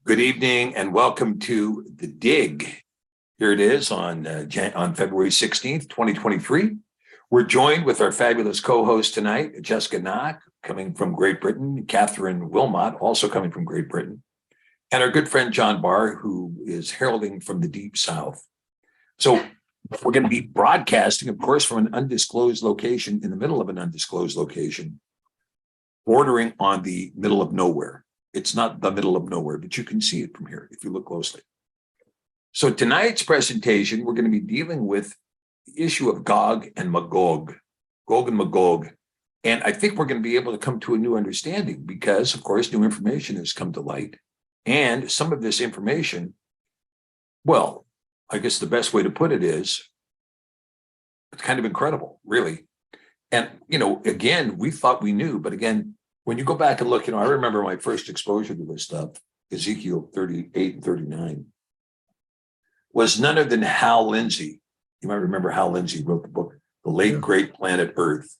Good evening and welcome to The Dig. Here it is on February 16th, 2023. We're joined with our fabulous co-host tonight, Jessica Knock, coming from Great Britain, Catherine Wilmot, also coming from Great Britain, and our good friend John Barr, who is heralding from the Deep South. So we're going to be broadcasting, of course, from an undisclosed location, in the middle of an undisclosed location, bordering on the middle of nowhere. It's not the middle of nowhere, but you can see it from here if you look closely. So tonight's presentation, we're going to be dealing with the issue of Gog and Magog, Gog and Magog. And I think we're going to be able to come to a new understanding because, of course, new information has come to light. And some of this information, well, I guess the best way to put it is it's kind of incredible, really. And, again, we thought we knew, but again, when you go back and look, I remember my first exposure to this stuff, Ezekiel 38 and 39, was none other than Hal Lindsey. You might remember Hal Lindsey wrote the book, The Late Great Planet Earth.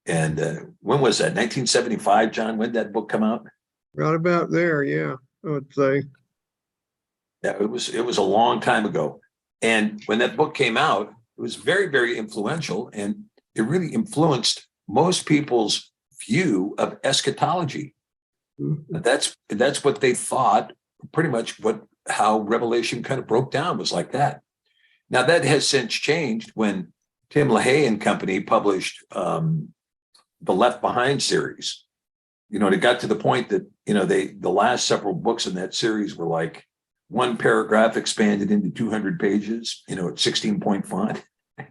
And when was that? 1975, John? When did that book come out? Right about there, yeah, I would say. Yeah, it was a long time ago. And when that book came out, it was very, very influential. And it really influenced most people's view of eschatology. Mm-hmm. That's what they thought, pretty much how Revelation kind of broke down, was like that. Now that has since changed when Tim LaHaye and company published the Left Behind series. It got to the point that the last several books in that series were like one paragraph expanded into 200 pages, at 16-point font.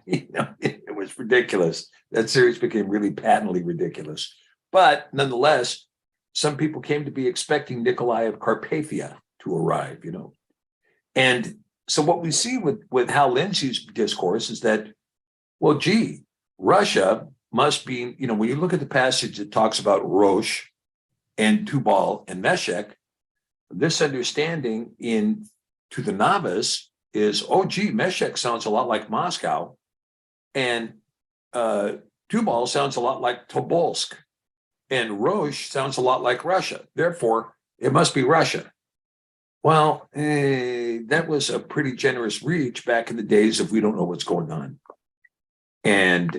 It was ridiculous. That series became really patently ridiculous. But nonetheless, some people came to be expecting Nikolai of Carpathia to arrive, And so what we see with Hal Lindsey's discourse is that, well, Russia must be, when you look at the passage that talks about Rosh and Tubal and Meshek, this understanding to the novice is, Meshek sounds a lot like Moscow, and Tubal sounds a lot like Tobolsk, and Rosh sounds a lot like Russia. Therefore, it must be Russia. Well, that was a pretty generous reach back in the days of we don't know what's going on. And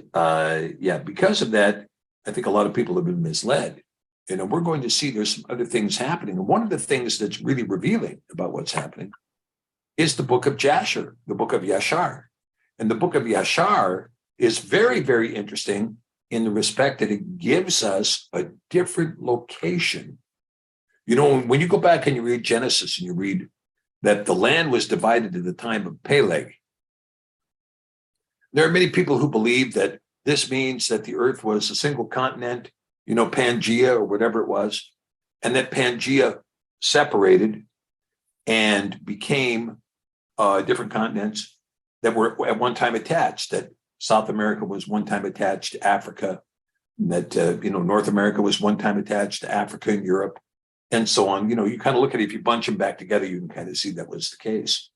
because of that, I think a lot of people have been misled. We're going to see there's some other things happening. And one of the things that's really revealing about what's happening is the Book of Jasher, the Book of Yashar. And the Book of Yashar is very, very interesting in the respect that it gives us a different location. When you go back and you read Genesis and you read that the land was divided at the time of Peleg, there are many people who believe that this means that the earth was a single continent, Pangea or whatever it was, and that Pangea separated and became different continents that were at one time attached, that South America was one time attached to Africa, and that, North America was one time attached to Africa and Europe, and so on. You kind of look at it, if you bunch them back together, you can kind of see that was the case.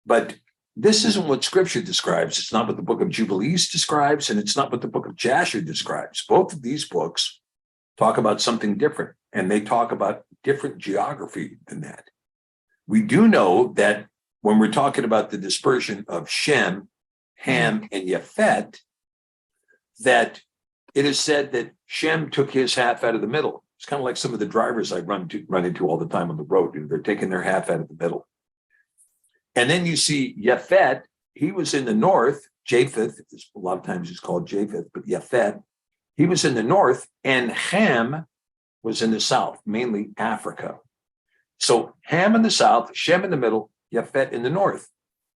But this isn't what Scripture describes. It's not what the Book of Jubilees describes, and it's not what the Book of Jasher describes. Both of these books talk about something different, and they talk about different geography than that. We do know that when we're talking about the dispersion of Shem, Ham, and Yapheth, that it is said that Shem took his half out of the middle. It's kind of like some of the drivers I run into all the time on the road. They're taking their half out of the middle. And then you see Yapheth, he was in the north. Japheth, a lot of times he's called Japheth, but Yapheth, he was in the north, and Ham was in the south, mainly Africa. So Ham in the south, Shem in the middle, Yapheth in the north.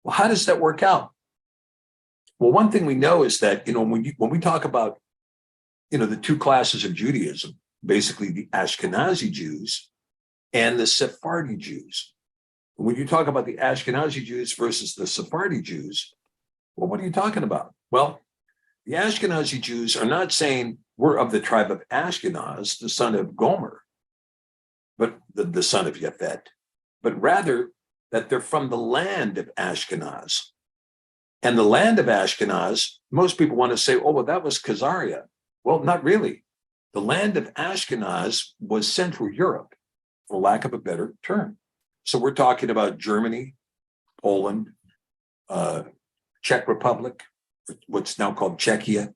Well, how does that work out? Well, one thing we know is that, when we talk about, the two classes of Judaism, basically the Ashkenazi Jews and the Sephardi Jews. When you talk about the Ashkenazi Jews versus the Sephardi Jews, well, what are you talking about? Well, the Ashkenazi Jews are not saying we're of the tribe of Ashkenaz, the son of Gomer, but the son of Yapheth, but rather that they're from the land of Ashkenaz. And the land of Ashkenaz, most people want to say, oh, well, that was Khazaria. Well, not really. The land of Ashkenaz was Central Europe. for lack of a better term. So we're talking about Germany, Poland, Czech Republic, what's now called Czechia,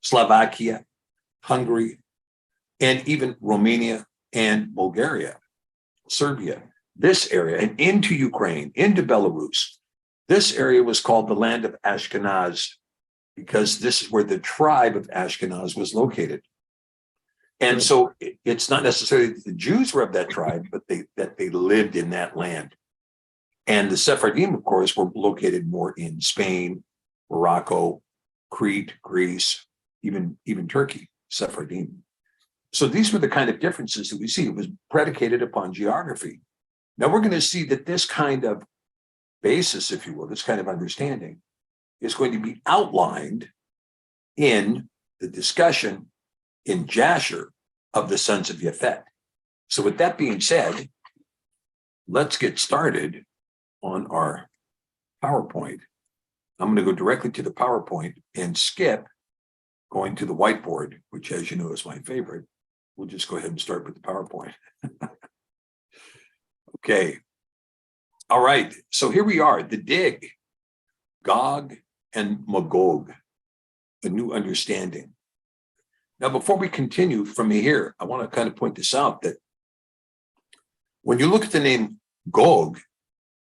Slovakia, Hungary, and even Romania and Bulgaria, Serbia, this area, and into Ukraine, into Belarus. This area was called the land of Ashkenaz because this is where the tribe of Ashkenaz was located. And so it's not necessarily that the Jews were of that tribe, but that they lived in that land. And the Sephardim, of course, were located more in Spain, Morocco, Crete, Greece, even Turkey, Sephardim. So these were the kind of differences that we see. It was predicated upon geography. Now we're going to see that this kind of basis, if you will, this kind of understanding is going to be outlined in the discussion in Jasher of the sons of Yapheth. So with that being said, let's get started on our PowerPoint. I'm going to go directly to the PowerPoint and skip going to the whiteboard, which, as you know, is my favorite. We'll just go ahead and start with the PowerPoint. Okay. All right. So here we are, the dig, Gog and Magog, a new understanding. Now, before we continue from here, I want to kind of point this out that when you look at the name Gog,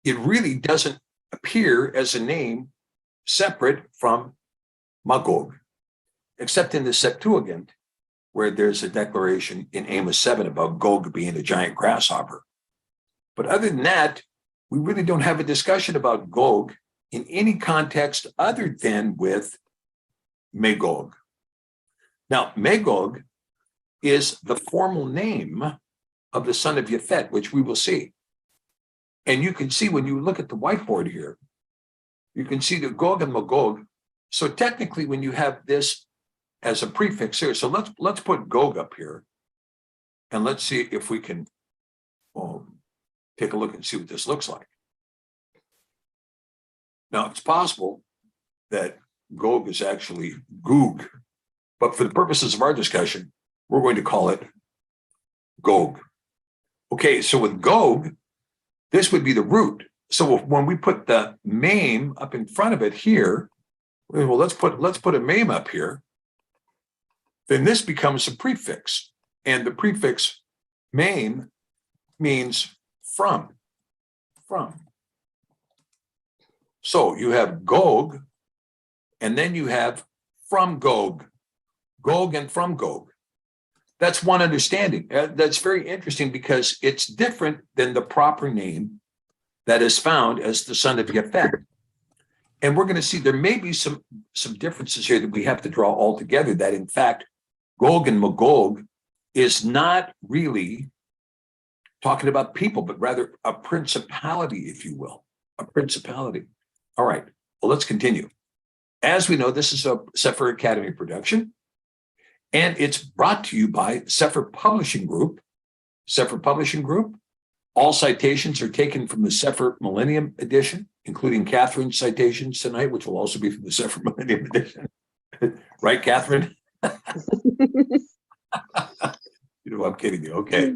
it really doesn't appear as a name separate from Magog, except in the Septuagint, where there's a declaration in Amos 7 about Gog being a giant grasshopper. But other than that, we really don't have a discussion about Gog in any context other than with Magog. Now, Magog is the formal name of the son of Yapheth, which we will see. And you can see when you look at the whiteboard here, you can see the Gog and Magog. So technically, when you have this as a prefix here, so let's put Gog up here, and let's see if we can take a look and see what this looks like. Now, it's possible that Gog is actually Goog, but for the purposes of our discussion, we're going to call it Gog. Okay, so with Gog, this would be the root. So when we put the meme up in front of it here, well, let's put a meme up here, then this becomes a prefix. And the prefix meme means from. So you have Gog, and then you have from Gog, Gog and from Gog. That's one understanding. That's very interesting because it's different than the proper name that is found as the son of Yapheth. And we're going to see there may be some differences here that we have to draw all together, that in fact, Gog and Magog is not really talking about people, but rather a principality, if you will, a principality. All right, well, let's continue. As we know, this is a Cepher Academy production, and it's brought to you by Cepher Publishing Group. Cepher Publishing Group. All citations are taken from the Cepher Millennium Edition, including Catherine's citations tonight, which will also be from the Cepher Millennium Edition. Right, Catherine? I'm kidding you. Okay.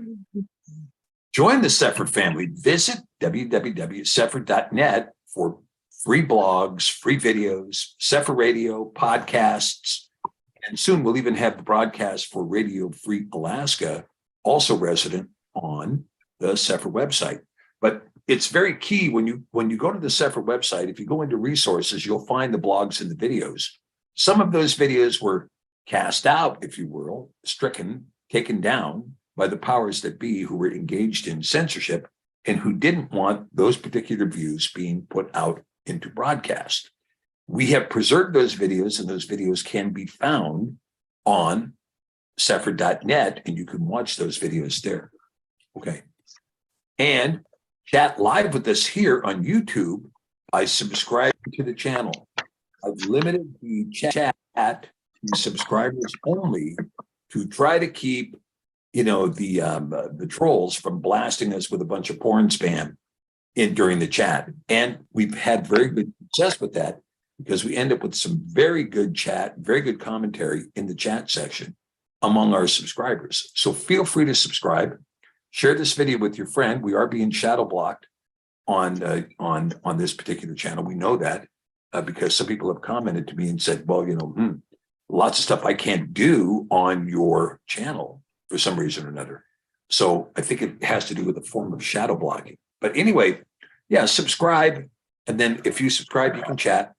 Join the Cepher family. Visit www.cepher.net for free blogs, free videos, Cepher Radio, podcasts, and soon we'll even have the broadcast for Radio Free Alaska, also resident on the Cepher website. But it's very key when you go to the Cepher website, if you go into resources, you'll find the blogs and the videos. Some of those videos were cast out, if you will, stricken, taken down by the powers that be who were engaged in censorship and who didn't want those particular views being put out into broadcast. We have preserved those videos, and those videos can be found on Cepher.net, and you can watch those videos there. Okay. And chat live with us here on YouTube by subscribing to the channel. I've limited the chat to subscribers only to try to keep, the trolls from blasting us with a bunch of porn spam during the chat. And we've had very good success with that because we end up with some very good chat, very good commentary in the chat section among our subscribers. So feel free to subscribe. Share this video with your friend. We are being shadow blocked on this particular channel. We know that because some people have commented to me and said, well, lots of stuff I can't do on your channel for some reason or another. So I think it has to do with a form of shadow blocking. But anyway, yeah, subscribe. And then if you subscribe, you can chat.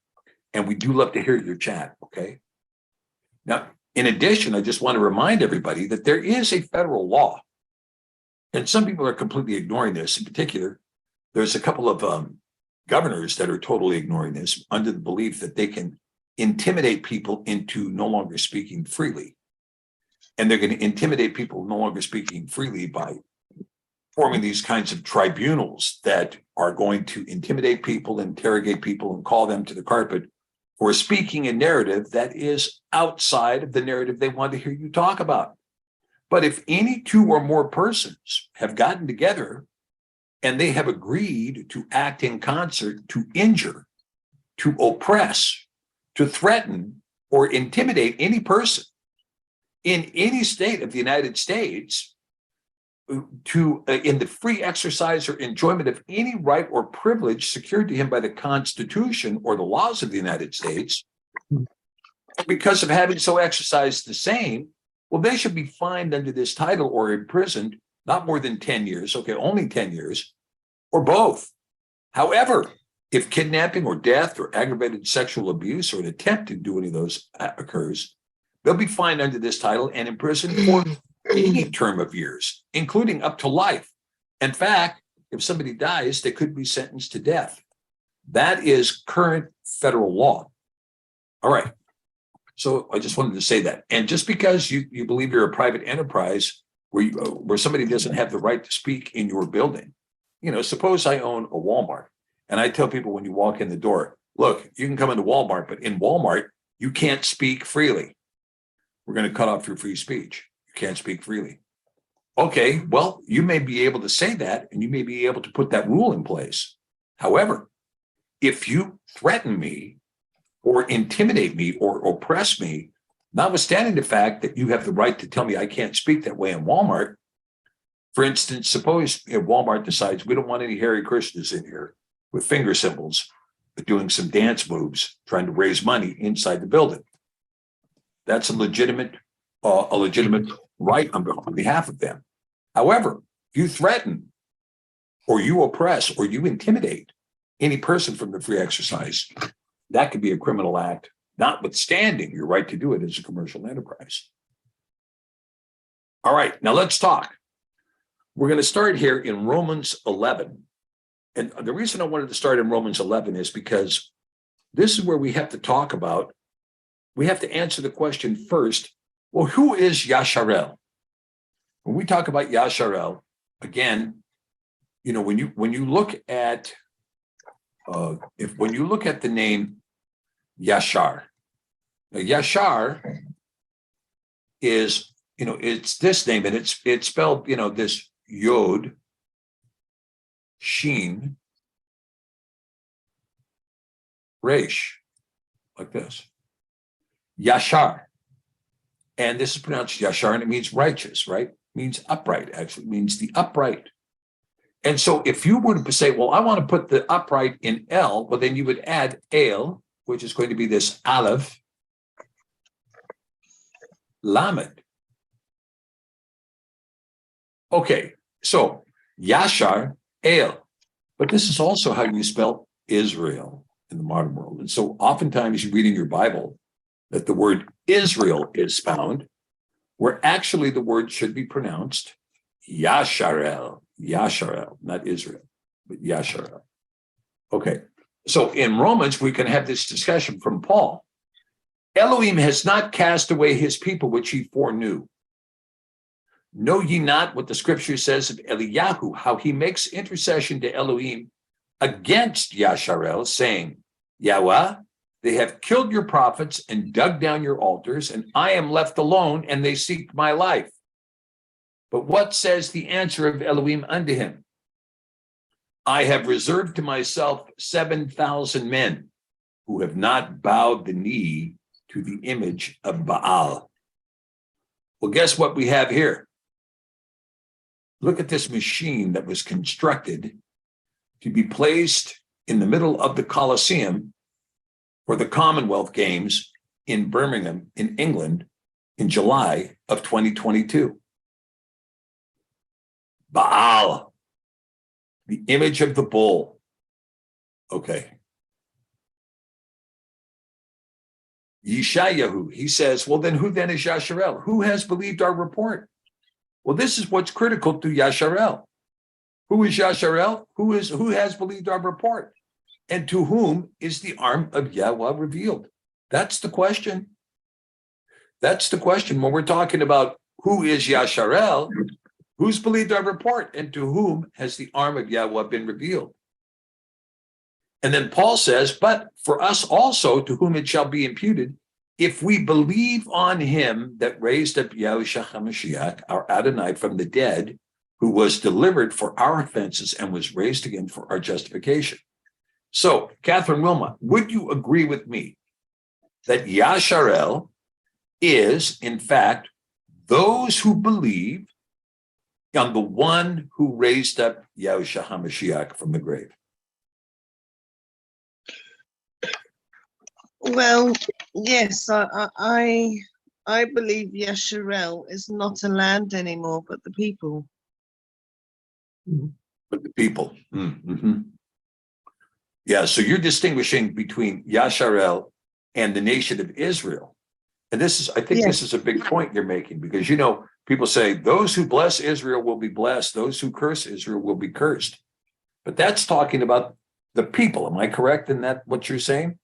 And we do love to hear your chat, okay? Now, in addition, I just want to remind everybody that there is a federal law. And some people are completely ignoring this. In particular, there's a couple of governors that are totally ignoring this under the belief that they can intimidate people into no longer speaking freely. And they're going to intimidate people no longer speaking freely by forming these kinds of tribunals that are going to intimidate people, interrogate people, and call them to the carpet for speaking a narrative that is outside of the narrative they want to hear you talk about. But if any two or more persons have gotten together and they have agreed to act in concert to injure, to oppress, to threaten, or intimidate any person in any state of the United States to in the free exercise or enjoyment of any right or privilege secured to him by the Constitution or the laws of the United States, because of having so exercised the same, well, they should be fined under this title or imprisoned not more than 10 years, okay, only 10 years, or both. However, if kidnapping or death or aggravated sexual abuse or an attempt to do any of those occurs, they'll be fined under this title and imprisoned for any term of years, including up to life. In fact, if somebody dies, they could be sentenced to death. That is current federal law. All right. So I just wanted to say that. And just because you believe you're a private enterprise where somebody doesn't have the right to speak in your building, suppose I own a Walmart and I tell people when you walk in the door, look, you can come into Walmart, but in Walmart, you can't speak freely. We're going to cut off your free speech. You can't speak freely. Okay, well, you may be able to say that and you may be able to put that rule in place. However, if you threaten me or intimidate me or oppress me, notwithstanding the fact that you have the right to tell me I can't speak that way in Walmart. For instance, suppose if Walmart decides we don't want any Hare Krishnas in here with finger symbols, but doing some dance moves, trying to raise money inside the building. That's a legitimate right on behalf of them. However, if you threaten or you oppress or you intimidate any person from the free exercise, that could be a criminal act, notwithstanding your right to do it as a commercial enterprise. All right, now let's talk. We're going to start here in Romans 11. And the reason I wanted to start in Romans 11 is because this is where we have to talk about, we have to answer the question first, well, who is Yasharel? When we talk about Yasharel, again, when you look at when you look at the name Yashar, now, Yashar is, it's this name, and it's spelled, this Yod, Shin, Resh, like this. Yashar. And this is pronounced Yashar, and it means righteous, right? It means upright, actually. It means the upright. And so if you were to say, well, I want to put the upright in El, well, then you would add El, which is going to be this Aleph, Lamed. Okay, so Yashar, El. But this is also how you spell Israel in the modern world. And so oftentimes you read in your Bible that the word Israel is found, where actually the word should be pronounced Yasharel, Yasharel, not Israel, but Yasharel. Okay, so in Romans, we can have this discussion from Paul. Elohim has not cast away his people, which he foreknew. Know ye not what the scripture says of Eliyahu, how he makes intercession to Elohim against Yasharel, saying, Yahweh, they have killed your prophets and dug down your altars, and I am left alone, and they seek my life. But what says the answer of Elohim unto him? I have reserved to myself 7,000 men who have not bowed the knee to the image of Baal. Well, guess what we have here? look at this machine that was constructed to be placed in the middle of the Colosseum for the Commonwealth Games in Birmingham, in England, in July of 2022. Baal, the image of the bull. Okay. Yeshayahu, he says, well, then who then is Yasharel? Who has believed our report? Well, this is what's critical to Yasharel. Who is Yasharel? Who has believed our report? And to whom is the arm of Yahweh revealed? That's the question. That's the question. When we're talking about who is Yasharel, who's believed our report? And to whom has the arm of Yahweh been revealed? And then Paul says, but for us also, to whom it shall be imputed, if we believe on him that raised up Yahushua HaMashiach, our Adonai, from the dead, who was delivered for our offenses and was raised again for our justification. So, Catherine Wilmot, would you agree with me that Yasharel is, in fact, those who believe on the one who raised up Yahushua HaMashiach from the grave? Well, yes, I believe Yasharel is not a land anymore, but the people. But the people. Mm-hmm. Yeah, so you're distinguishing between Yasharel and the nation of Israel. And this is, I think Yes. This is a big point you're making, because, you know, people say those who bless Israel will be blessed, those who curse Israel will be cursed. But that's talking about the people. Am I correct in that, what you're saying?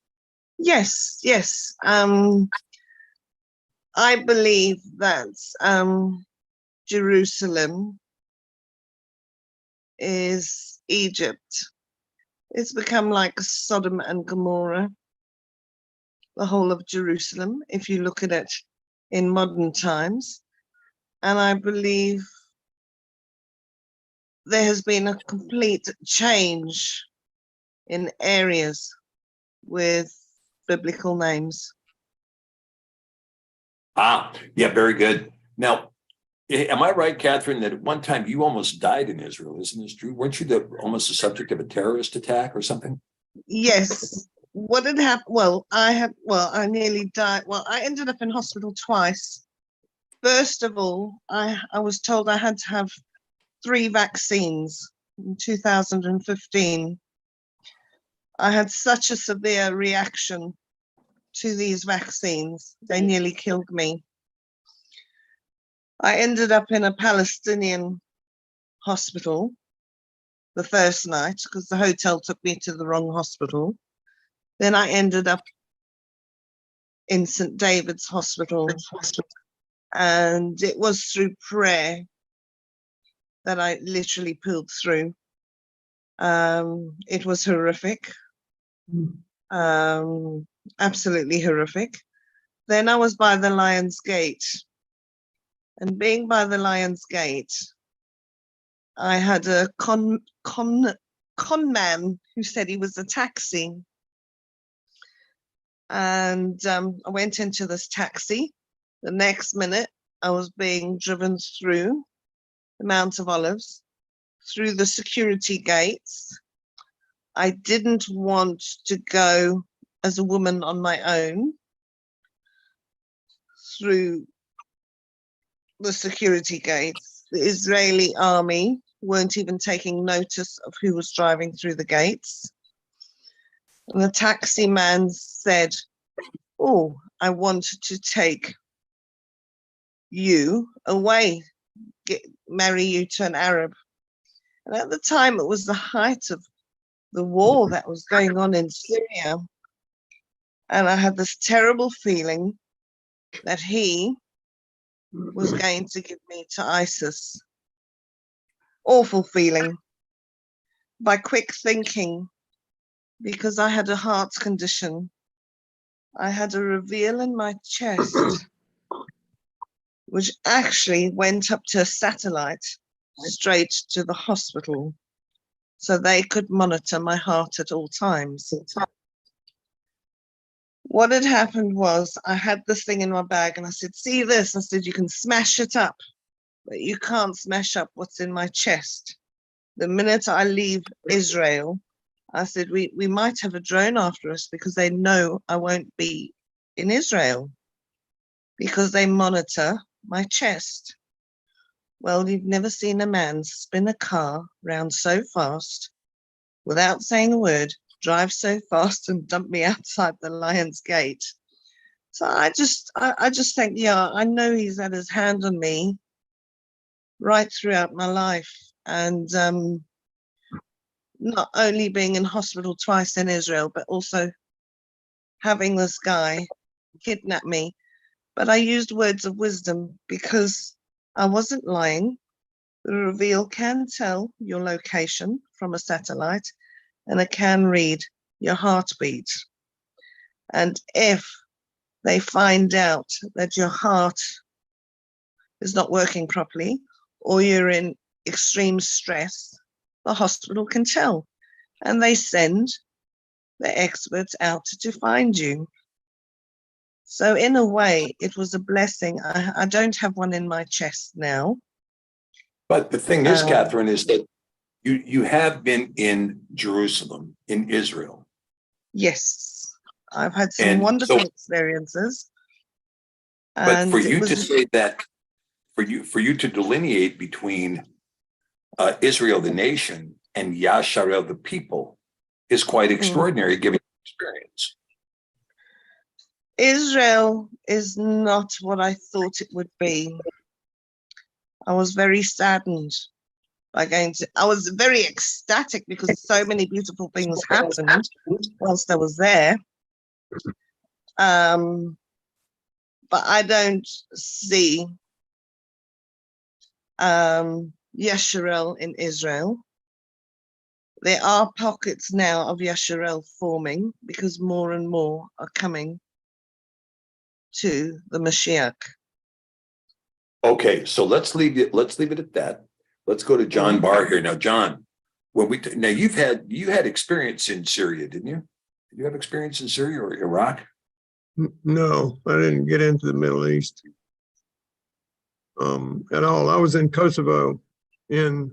Yes, yes. I believe that Jerusalem is Egypt. It's become like Sodom and Gomorrah, the whole of Jerusalem, if you look at it in modern times. And I believe there has been a complete change in areas with biblical names. Yeah, very good. Now, am I right, Catherine, that at one time you almost died in Israel? Isn't this true? Weren't you almost the subject of a terrorist attack or something? Yes. What had happened? Well, I nearly died. Well, I ended up in hospital twice. First of all, I was told I had to have 3 vaccines in 2015. I had such a severe reaction to these vaccines. They nearly killed me. I ended up in a Palestinian hospital the first night because the hotel took me to the wrong hospital. Then I ended up in St. David's Hospital, and it was through prayer that I literally pulled through. It was horrific, absolutely horrific. Then I was by the Lion's Gate, and being by the Lion's Gate, I had a con man who said he was a taxi. And I went into this taxi. The next minute, I was being driven through the Mount of Olives, through the security gates. I didn't want to go as a woman on my own through the security gates. The Israeli army weren't even taking notice of who was driving through the gates. And the taxi man said, oh, I want to take you away, marry you to an Arab. And at the time, it was the height of the war that was going on in Syria. And I had this terrible feeling that he was going to give me to ISIS. Awful feeling. By quick thinking, because I had a heart condition, I had a reveal in my chest, which actually went up to a satellite straight to the hospital, so they could monitor my heart at all times. What had happened was I had this thing in my bag and I said, see this? I said, you can smash it up but you can't smash up what's in my chest. The minute I leave Israel, I said, we might have a drone after us because they know I won't be in Israel because they monitor my chest. Well, you've never seen a man spin a car round so fast without saying a word, drive so fast and dump me outside the Lion's Gate. So I just think, yeah, I know he's had his hand on me right throughout my life. And not only being in hospital twice in Israel, but also having this guy kidnap me. But I used words of wisdom because I wasn't lying. The reveal can tell your location from a satellite, and it can read your heartbeat. And if they find out that your heart is not working properly or you're in extreme stress, the hospital can tell. And they send the experts out to find you. So in a way, it was a blessing. I don't have one in my chest now. But the thing is, Catherine, is that you have been in Jerusalem, in Israel. Yes, I've had some And wonderful so- experiences. But And for it you to was, say that, for you to delineate between Israel, the nation, and Yasharel, the people, is quite extraordinary given your experience. Israel is not what I thought it would be. I was very saddened by going to, I was very ecstatic because so many beautiful things happened whilst I was there. But I don't see Yasharel in Israel. There are pockets now of Yasharel forming because more and more are coming to the Mashiach. Okay, so let's leave it at that. Let's go to John Barr here. Now, John, now you had experience in Syria, didn't you? Did you have experience in Syria or Iraq? No, I didn't get into the Middle East at all. I was in Kosovo in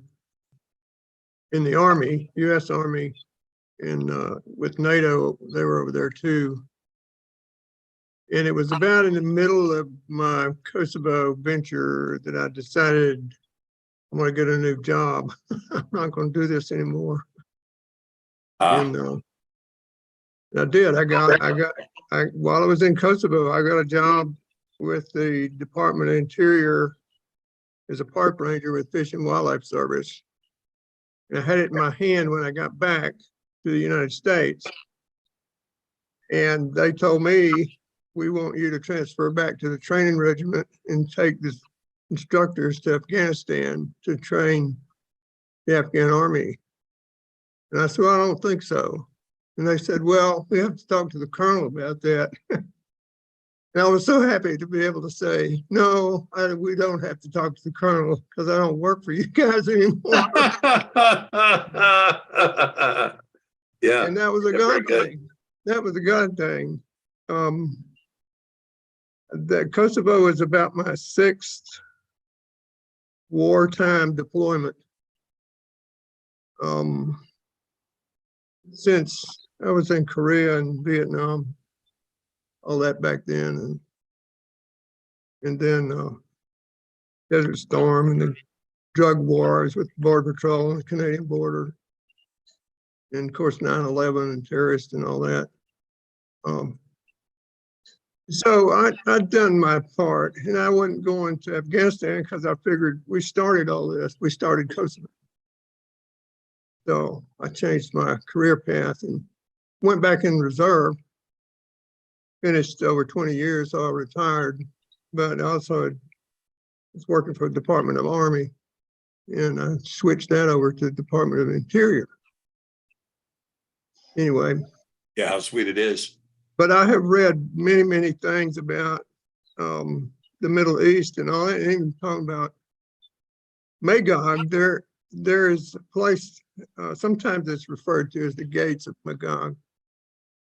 the Army, U.S. Army, and with NATO, they were over there too. And it was about in the middle of my Kosovo venture that I decided I'm going to get a new job. I'm not going to do this anymore. And I did. While I was in Kosovo, I got a job with the Department of Interior as a park ranger with Fish and Wildlife Service. And I had it in my hand when I got back to the United States. And they told me, we want you to transfer back to the training regiment and take the instructors to Afghanistan to train the Afghan army. And I said, well, I don't think so. And they said, well, we have to talk to the colonel about that. And I was so happy to be able to say, no, we don't have to talk to the colonel because I don't work for you guys anymore. Yeah. And that was a God thing. That was a God thing. That Kosovo was about my 6th wartime deployment. Since I was in Korea and Vietnam, all that back then, and then Desert Storm and the drug wars with Border Patrol and the Canadian border, and of course 9/11 and terrorists and all that. So I'd done my part, and I wasn't going to Afghanistan because I figured we started all this. We started Kosovo. So I changed my career path and went back in reserve. Finished over 20 years, so I retired, but also was working for the Department of Army, and I switched that over to the Department of Interior. Anyway. Yeah, how sweet it is. But I have read many, many things about the Middle East and all that, and even talking about Magog. There is a place, sometimes it's referred to as the gates of Magog,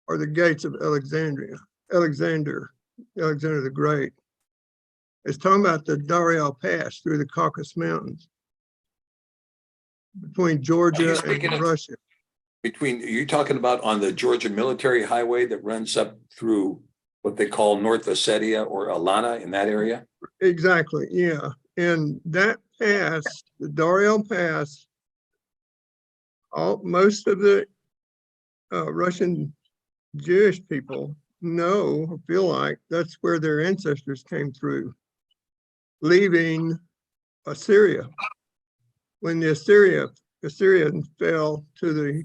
or the gates of Alexander the Great. It's talking about the Darial Pass through the Caucasus Mountains between Georgia speaking and of- Russia. You're talking about on the Georgia military highway that runs up through what they call North Ossetia or Alana in that area? Exactly, yeah. And that pass, the Darial Pass, most of the Russian Jewish people know or feel like that's where their ancestors came through, leaving Assyria. When the Assyrians fell to the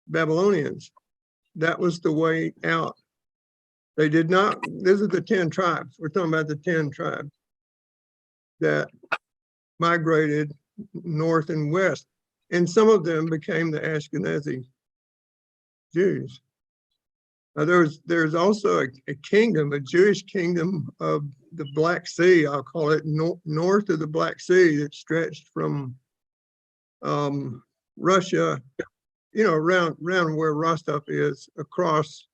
Babylonians, that was the way out. They did not, this is the 10 tribes. We're talking about the 10 tribes that migrated north and west. And some of them became the Ashkenazi Jews. Now there's also a kingdom, a Jewish kingdom of the Black Sea, I'll call it, north of the Black Sea, that stretched from Russia, around where Rostov is, across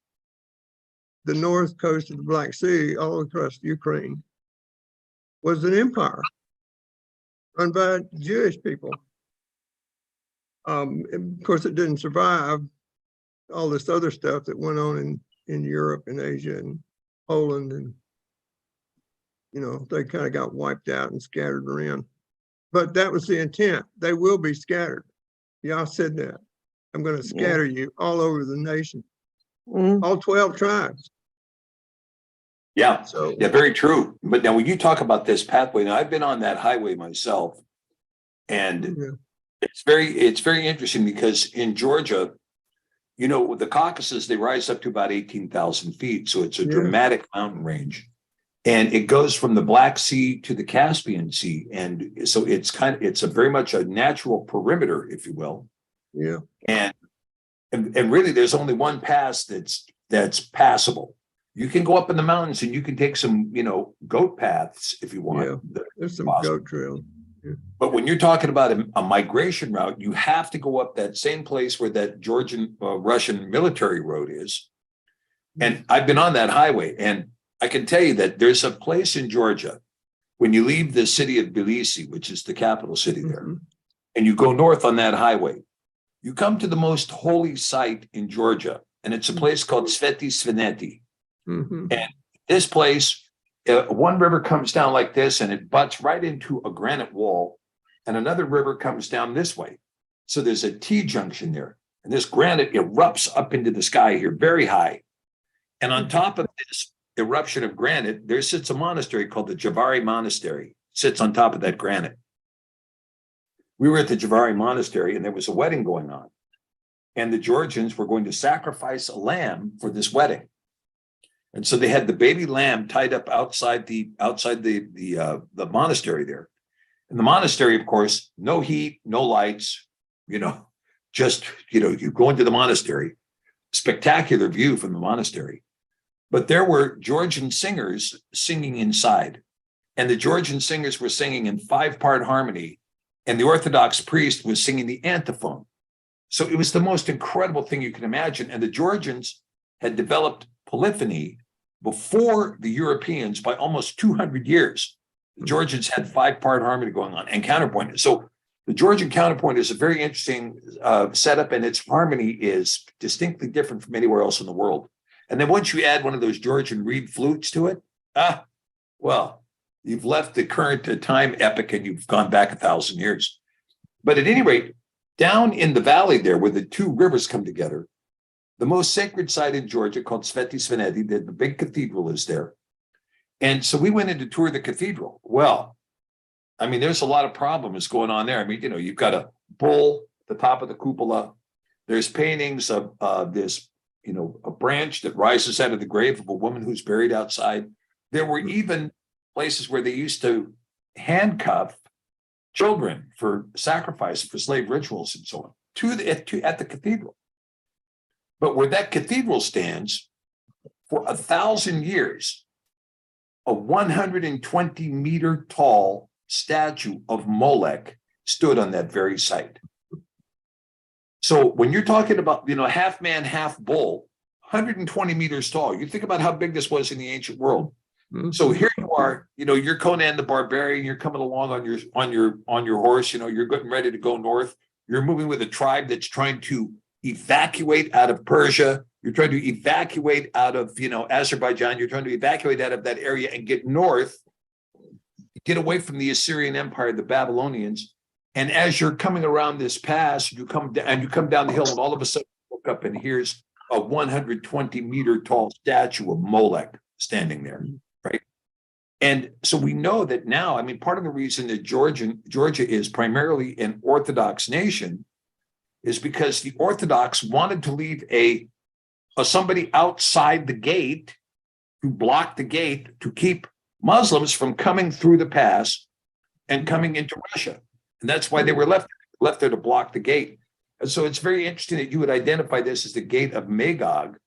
the north coast of the Black Sea, all across Ukraine, was an empire run by Jewish people. And of course, it didn't survive all this other stuff that went on in Europe and Asia and Poland, and they kind of got wiped out and scattered around. But that was the intent. They will be scattered. Yah said that. I'm going to scatter you all over the nation, all 12 tribes. Yeah, So yeah, very true. But now when you talk about this pathway, now I've been on that highway myself, and yeah, it's very interesting because in Georgia, with the Caucasus, they rise up to about 18,000 feet. So it's a dramatic mountain range. And it goes from the Black Sea to the Caspian Sea. And so it's a very much a natural perimeter, if you will. yeah. And really there's only one pass that's passable. You can go up in the mountains and you can take some, goat paths if you want. Yeah, there's some possible. goat trails. Yeah. But when you're talking about a migration route, you have to go up that same place where that Georgian Russian military road is. And I've been on that highway, and I can tell you that there's a place in Georgia when you leave the city of Tbilisi, which is the capital city there, and you go north on that highway, you come to the most holy site in Georgia, and it's a place called Sveti Sveneti. And this place, one river comes down like this, and it butts right into a granite wall, and another river comes down this way. So there's a T-junction there, and this granite erupts up into the sky here, very high. And on top of this eruption of granite, there sits a monastery called the Javari Monastery. It sits on top of that granite. We were at the Javari Monastery, and there was a wedding going on, and the Georgians were going to sacrifice a lamb for this wedding. And so they had the baby lamb tied up outside the monastery there. And the monastery, of course, no heat, no lights, just, you go into the monastery, spectacular view from the monastery. But there were Georgian singers singing inside. And the Georgian singers were singing in 5-part harmony. And the Orthodox priest was singing the antiphon. So it was the most incredible thing you can imagine. And the Georgians had developed polyphony before the Europeans by almost 200 years. The Georgians had 5-part harmony going on and counterpoint. So the Georgian counterpoint is a very interesting setup, and its harmony is distinctly different from anywhere else in the world. And then once you add one of those Georgian reed flutes to it, well, you've left the current time epic and you've gone back 1,000 years. But at any rate, down in the valley there where the two rivers come together, the most sacred site in Georgia called Sveti Sveneti, the big cathedral is there. And so we went in to tour the cathedral. Well, I mean, there's a lot of problems going on there. I mean, you've got a bull at the top of the cupola. There's paintings of this, a branch that rises out of the grave of a woman who's buried outside. There were even places where they used to handcuff children for sacrifice, for slave rituals and so on, at the cathedral. But where that cathedral stands, for 1,000 years, a 120-meter tall statue of Molech stood on that very site. So when you're talking about, half man, half bull, 120 meters tall, you think about how big this was in the ancient world. So here you are, you're Conan the Barbarian, you're coming along on your horse, you're getting ready to go north. You're moving with a tribe that's trying to evacuate out of Persia. You're trying to evacuate out of, Azerbaijan. You're trying to evacuate out of that area and get north, get away from the Assyrian Empire, the Babylonians. And as you're coming around this pass, you come down the hill, and all of a sudden you look up, and here's a 120-meter tall statue of Molech standing there, right? And so we know that now, part of the reason that Georgia is primarily an Orthodox nation is because the Orthodox wanted to leave a somebody outside the gate to block the gate to keep Muslims from coming through the pass and coming into Russia. And that's why they were left there to block the gate. And so it's very interesting that you would identify this as the gate of Magog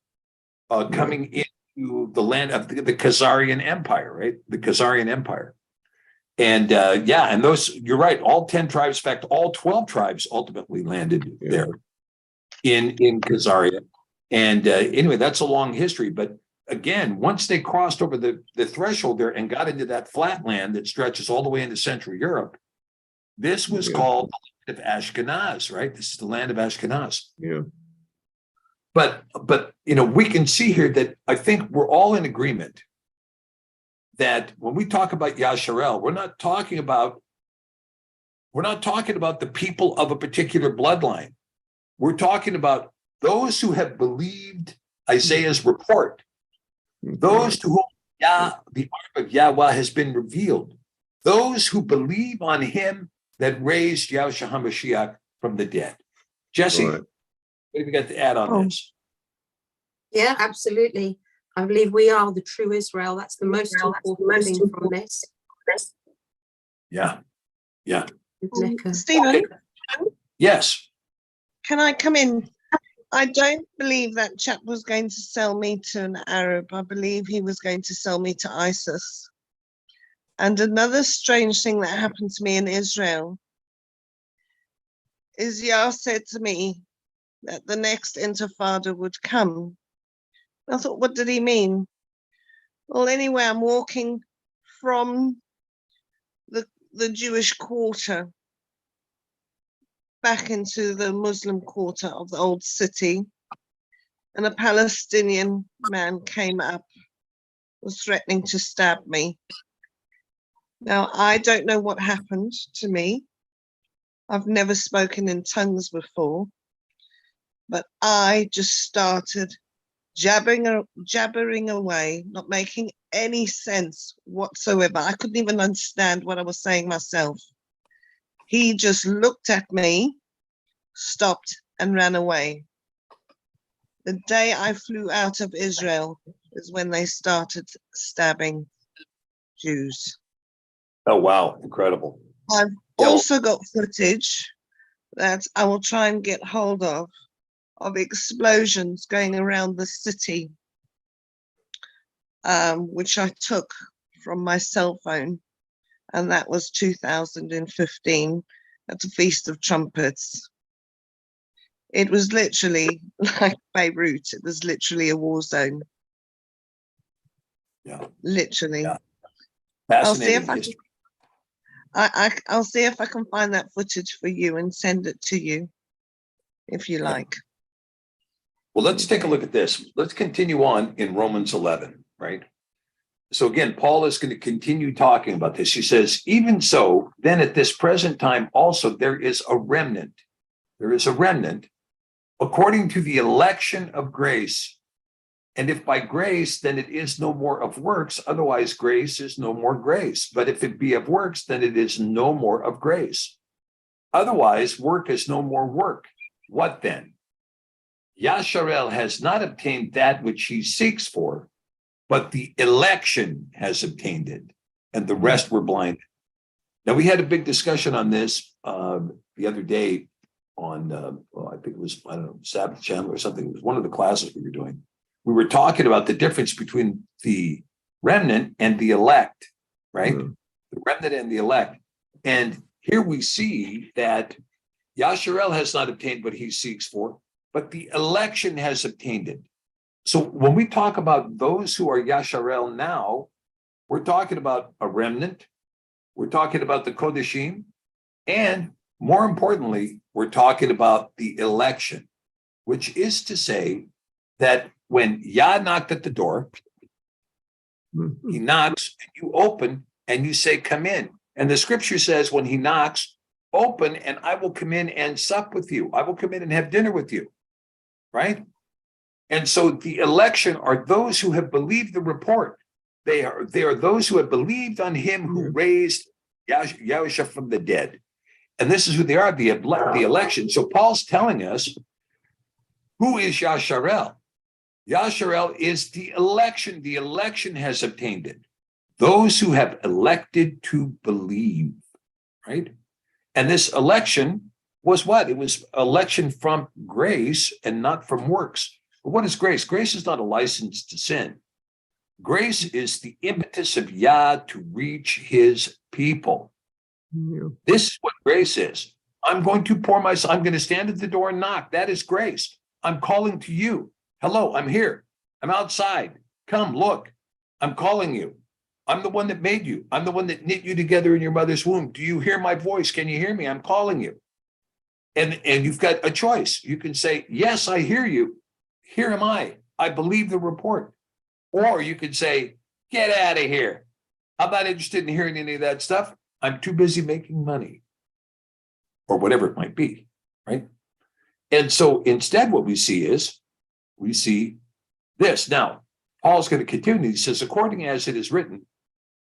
coming into the land of the Khazarian Empire, right? The Khazarian Empire. And and those, you're right, all 10 tribes, in fact, all 12 tribes ultimately landed there in Khazaria. And anyway, that's a long history. But again, once they crossed over the threshold there and got into that flat land that stretches all the way into Central Europe, this was called the land of Ashkenaz, right? This is the land of Ashkenaz. Yeah. But we can see here that I think we're all in agreement that when we talk about Yasharel, we're not talking about the people of a particular bloodline. We're talking about those who have believed Isaiah's report, those to whom the arm of Yahweh has been revealed, those who believe on him that raised Yahushua HaMashiach from the dead. Jesse, what have you got to add on this? Yeah, absolutely. I believe we are the true Israel. That's the most important thing from this. Yeah. Stephen? Yes. Can I come in? I don't believe that chap was going to sell me to an Arab. I believe he was going to sell me to ISIS. And another strange thing that happened to me in Israel is Yah said to me that the next intifada would come. I thought, what did he mean? Well, anyway, I'm walking from the Jewish quarter back into the Muslim quarter of the old city, and a Palestinian man came up, was threatening to stab me. Now, I don't know what happened to me. I've never spoken in tongues before, but I just started jabbering away, not making any sense whatsoever. I couldn't even understand what I was saying myself. He just looked at me, stopped, and ran away. The day I flew out of Israel is when they started stabbing Jews. Oh, wow. Incredible. I've also got footage that I will try and get hold of explosions going around the city, which I took from my cell phone. And that was 2015 at the Feast of Trumpets. It was literally like Beirut. It was literally a war zone. Yeah. Literally. Yeah. I'll see if I can find that footage for you and send it to you, if you like. Well, let's take a look at this. Let's continue on in Romans 11, right? So again, Paul is going to continue talking about this. He says, even so, then at this present time also there is a remnant. There is a remnant according to the election of grace. And if by grace, then it is no more of works. Otherwise, grace is no more grace. But if it be of works, then it is no more of grace. Otherwise, work is no more work. What then? Yasharel has not obtained that which he seeks for, but the election has obtained it, and the rest were blinded. Now, we had a big discussion on this the other day on, I think it was, Sabbath Channel or something. It was one of the classes we were doing. We were talking about the difference between the remnant and the elect, right? Mm-hmm. The remnant and the elect. And here we see that Yasharel has not obtained what he seeks for, but the election has obtained it. So when we talk about those who are Yasharel now, We're talking about a remnant. We're talking about the Kodeshim. And more importantly, we're talking about the election, which is to say that when Yah knocked at the door, he knocks, and you open, and you say, come in. And the scripture says, when he knocks, open, and I will come in and sup with you. I will come in and have dinner with you, right? And so the election are those who have believed the report. They are those who have believed on him who raised Yahusha from the dead. And this is who they are, the election. So Paul's telling us, who is Yasharel? Yasharel is the election. The election has obtained it. Those who have elected to believe, right? And this election was what? It was election from grace and not from works. But what is grace? Grace is not a license to sin. Grace is the impetus of Yah to reach his people. Yeah. This is what grace is. I'm going to stand at the door and knock. That is grace. I'm calling to you. Hello, I'm here. I'm outside. Come, look. I'm calling you. I'm the one that made you. I'm the one that knit you together in your mother's womb. Do you hear my voice? Can you hear me? I'm calling you. And you've got a choice. You can say, yes, I hear you. Here am I. I believe the report. Or you could say, get out of here. I'm not interested in hearing any of that stuff. I'm too busy making money. Or whatever it might be, right? And so instead what we see this. Now, Paul's going to continue. He says, according as it is written,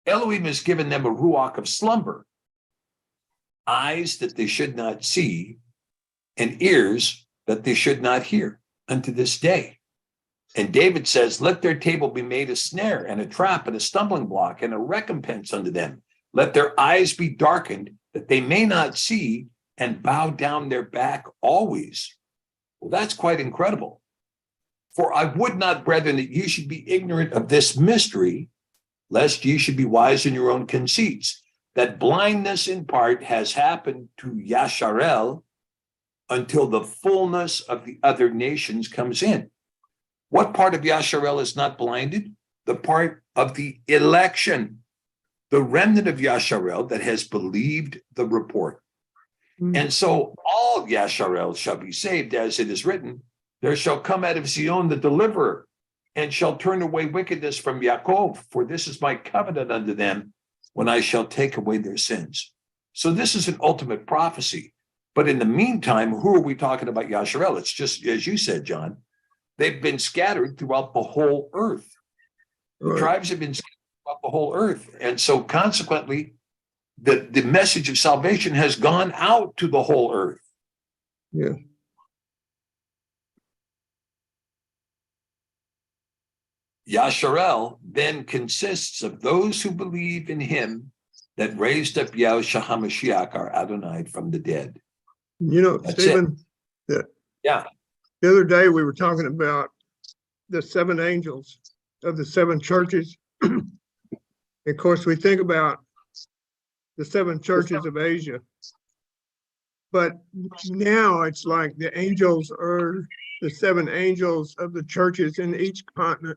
Elohim has given them a ruach of slumber, eyes that they should not see, and ears that they should not hear unto this day. And David says, let their table be made a snare and a trap and a stumbling block and a recompense unto them. Let their eyes be darkened that they may not see and bow down their back always. Well, that's quite incredible. For I would not, brethren, that ye should be ignorant of this mystery, lest ye should be wise in your own conceits, that blindness in part has happened to Yasharel until the fullness of the other nations comes in. What part of Yasharel is not blinded? The part of the election, the remnant of Yasharel that has believed the report. And so all Yasharel shall be saved, as it is written, there shall come out of Zion the deliverer, and shall turn away wickedness from Yaakov, for this is my covenant unto them, when I shall take away their sins. So this is an ultimate prophecy. But in the meantime, who are we talking about Yasharel? It's just, as you said, John, they've been scattered throughout the whole earth. The tribes have been scattered throughout the whole earth. And so consequently, the message of salvation has gone out to the whole earth. Yeah. Yasharel then consists of those who believe in him that raised up Yahushua HaMashiach, our Adonai, from the dead. You know, That's Stephen, Yeah. the other day we were talking about the seven angels of the seven churches. Of course, we think about the seven churches of Asia. But now it's like the angels are the seven angels of the churches in each continent.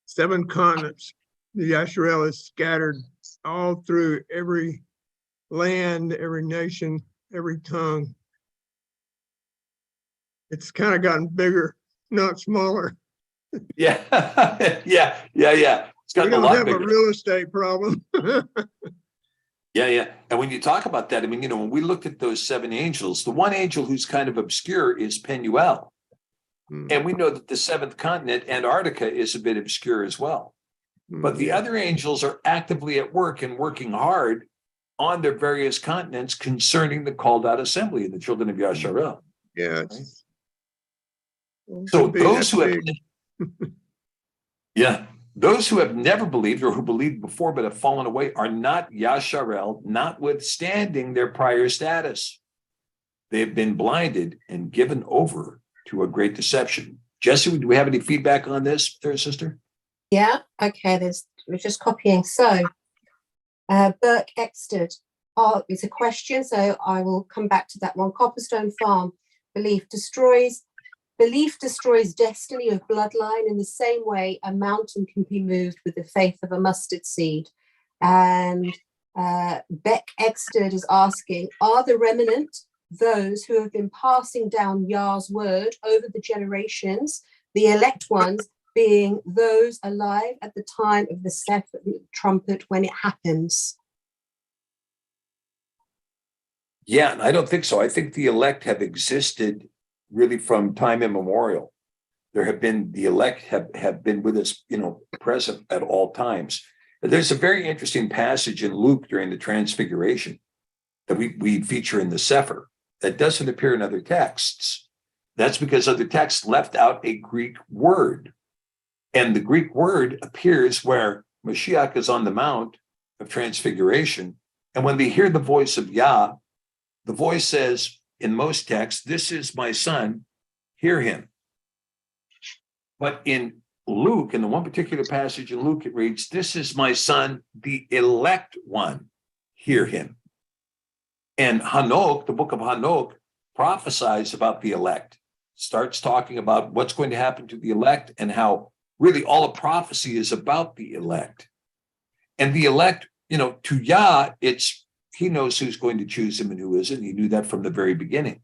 7 continents. The Yasharel is scattered all through every land, every nation, every tongue. It's kind of gotten bigger, not smaller. Yeah. Yeah. It's We gotten a don't lot have bigger. a real estate problem. Yeah. And when you talk about that, I mean, when we looked at those 7 angels, the one angel who's kind of obscure is Penuel. And we know that the 7th continent, Antarctica, is a bit obscure as well. But the other angels are actively at work and working hard on their various continents concerning the called out assembly of the children of Yasharel. Yeah. So those who have, those who have never believed or who believed before but have fallen away are not Yasharel, notwithstanding their prior status. They have been blinded and given over to a great deception. Jesse, do we have any feedback on this, third sister? Yeah, okay, we're just copying. So, Burke Exted, it's a question, so I will come back to that one. Copperstone Farm belief destroys Belief destroys destiny of bloodline in the same way a mountain can be moved with the faith of a mustard seed. And Beck Exted is asking, are the remnant those who have been passing down Yah's word over the generations, the elect ones being those alive at the time of the Cepher trumpet when it happens? Yeah, and I don't think so. I think the elect have existed really from time immemorial. There have been, the elect have been with us, present at all times. There's a very interesting passage in Luke during the Transfiguration that we feature in the Cepher that doesn't appear in other texts. That's because other texts left out a Greek word. And the Greek word appears where Mashiach is on the Mount of Transfiguration. And when they hear the voice of Yah, the voice says in most texts, "This is my son, hear him." But in Luke, in the one particular passage in Luke, it reads, "This is my son, the elect one, hear him." And Hanok, the book of Hanok, prophesies about the elect, starts talking about what's going to happen to the elect and how really all of prophecy is about the elect. And the elect, to Yah, he knows who's going to choose him and who isn't. He knew that from the very beginning.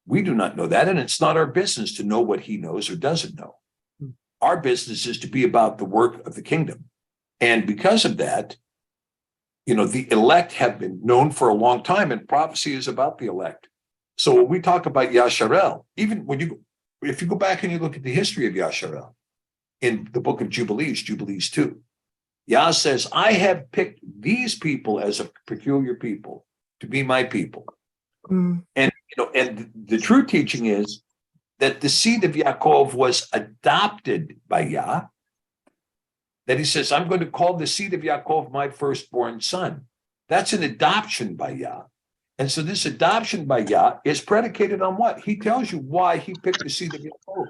We do not know that, and it's not our business to know what he knows or doesn't know. Our business is to be about the work of the kingdom. And because of that, the elect have been known for a long time, and prophecy is about the elect. So when we talk about Yasharel, even if you go back and you look at the history of Yasharel in the book of Jubilees 2, Yah says, "I have picked these people as a peculiar people to be my people." And the true teaching is that the seed of Yaakov was adopted by Yah. That he says, "I'm going to call the seed of Yaakov my firstborn son." That's an adoption by Yah. And so this adoption by Yah is predicated on what? He tells you why he picked the seed of Yaakov.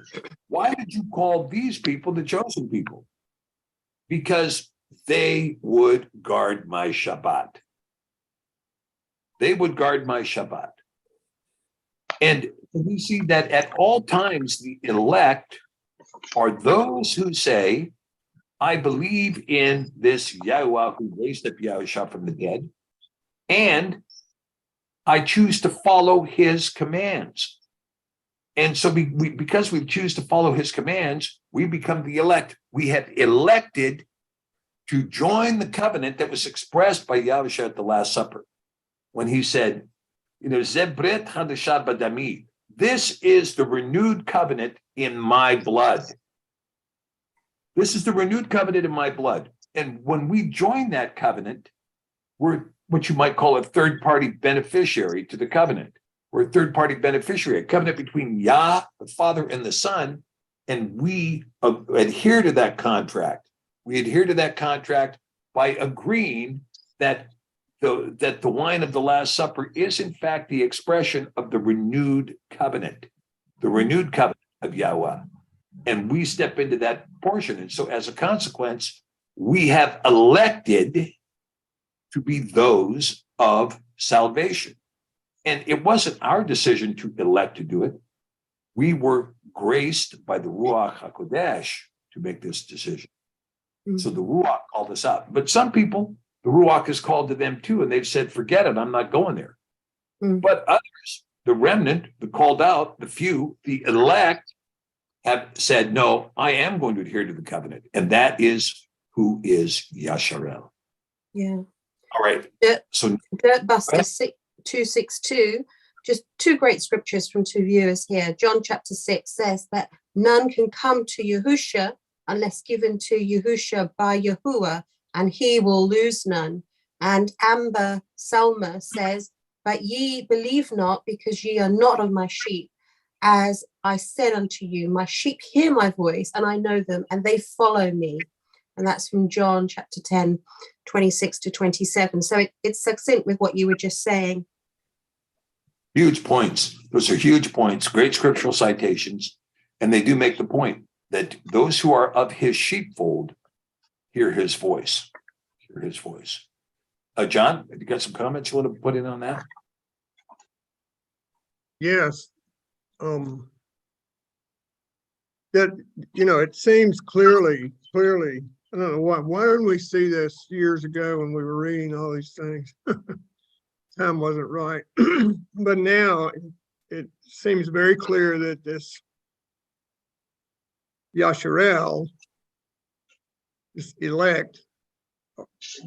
Why did you call these people the chosen people? Because they would guard my Shabbat. They would guard my Shabbat. And we see that at all times, the elect are those who say, "I believe in this Yahuwah who raised up Yahushua from the dead, and I choose to follow his commands." And so because we choose to follow his commands, we become the elect. We have elected to join the covenant that was expressed by Yahushua at the Last Supper, when he said, "Zebret hadashah badami." This is the renewed covenant in my blood. This is the renewed covenant in my blood. And when we join that covenant, we're what you might call a third-party beneficiary to the covenant. We're a third-party beneficiary, a covenant between Yah, the Father, and the Son, and we adhere to that contract. We adhere to that contract by agreeing that the wine of the Last Supper is in fact the expression of the renewed covenant of Yahweh. And we step into that portion. And so as a consequence, we have elected to be those of salvation. And it wasn't our decision to elect to do it. We were graced by the Ruach HaKodesh to make this decision. So the Ruach called us out. But some people, the Ruach has called to them too, and they've said, "Forget it, I'm not going there." But others, the remnant, the called out, the few, the elect, have said, "No, I am going to adhere to the covenant." And that is who is Yasharel. Yeah. All right. So Dirtbuster 262, just two great scriptures from two viewers here. John chapter 6 says that none can come to Yahusha unless given to Yahusha by Yahuwah, and he will lose none. And Amber Salma says, "But ye believe not, because ye are not of my sheep. As I said unto you, my sheep hear my voice, and I know them, and they follow me." And that's from John chapter 10, 26 to 27. So it's succinct with what you were just saying. huge points. Those are huge points, great scriptural citations. And they do make the point that those who are of his sheepfold hear his voice. Hear his voice. John, you got some comments you want to put in on that? Yes. that, it seems clearly, I don't know why didn't we see this years ago when we were reading all these things? Time wasn't right. But now it seems very clear that this Yasharel, this elect,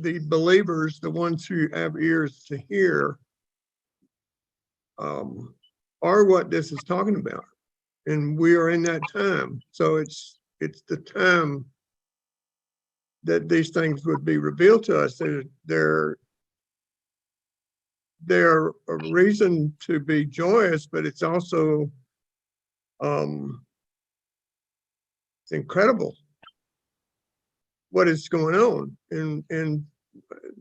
the believers, the ones who have ears to hear, are what this is talking about. And we are in that time. So it's the time that these things would be revealed to us. They're a reason to be joyous, but it's also it's incredible what is going on, and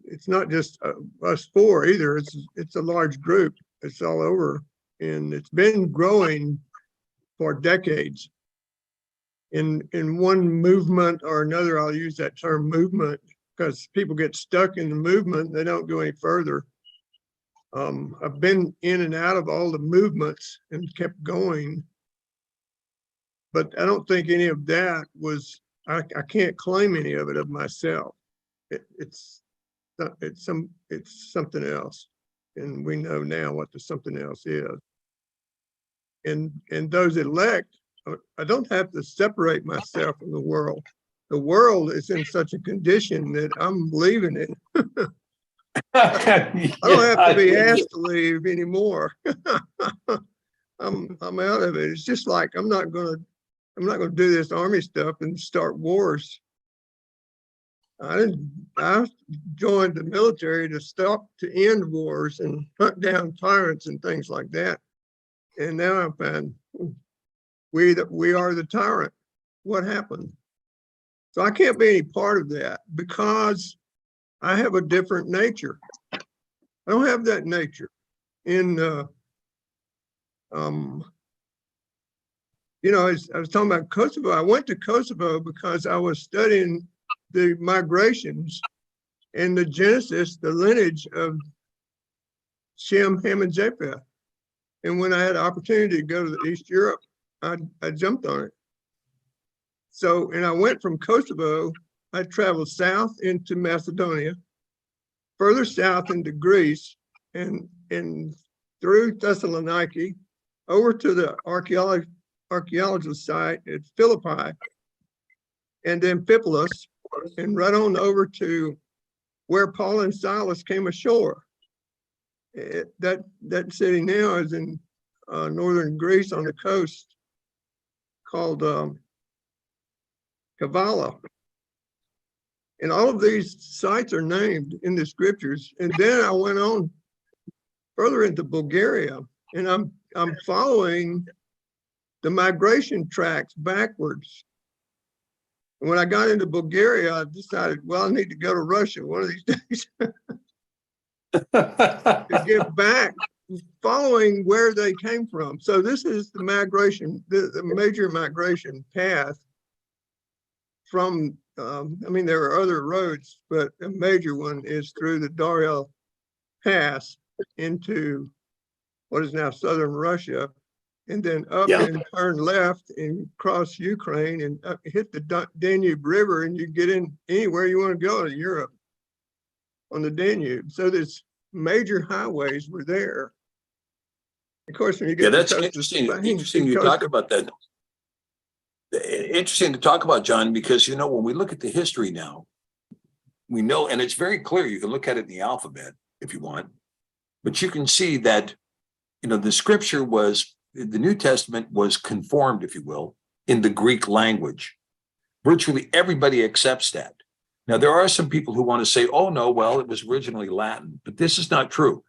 it's not just us four either. It's a large group. It's all over, and it's been growing for decades. In one movement or another, I'll use that term movement because people get stuck in the movement. They don't go any further. I've been in and out of all the movements and kept going, but I don't think any of that was, I can't claim any of it of myself. It's something else. And we know now what the something else is. And those elect, I don't have to separate myself from the world. The world is in such a condition that I'm leaving it. I don't have to be asked to leave anymore. I'm out of it. It's just like I'm not gonna do this army stuff and start wars. I joined the military to end wars and hunt down tyrants and things like that. And now I find we are the tyrant. What happened? So I can't be any part of that because I have a different nature. I don't have that nature. I was talking about Kosovo. I went to Kosovo because I was studying the migrations and the genesis, the lineage of Shem, Ham, and Japheth. And when I had an opportunity to go to East Europe, I jumped on it. So, and I went from Kosovo, I traveled south into Macedonia, further south into Greece, and through Thessaloniki, over to the archaeological site at Philippi, and then Pippolis, and right on over to where Paul and Silas came ashore. That city now is in northern Greece on the coast, called Kavala. And all of these sites are named in the scriptures. And then I went on further into Bulgaria, and I'm following the migration tracks backwards. And when I got into Bulgaria, I decided, well, I need to go to Russia one of these days to get back, following where they came from. So this is the migration, the major migration path from, there are other roads, but a major one is through the Darel Pass into what is now southern Russia, and then up and turn left and cross Ukraine and hit the Danube River, and you get in anywhere you want to go in Europe on the Danube. So there's major highways were there. Of course, when you get that's interesting. Interesting you talk about that. Interesting to talk about, John, because when we look at the history now, we know, and it's very clear. You can look at it in the alphabet if you want, but you can see that the scripture was, the New Testament was conformed, if you will, in the Greek language. Virtually everybody accepts that. Now, there are some people who want to say, oh, no, well, it was originally Latin, but this is not true.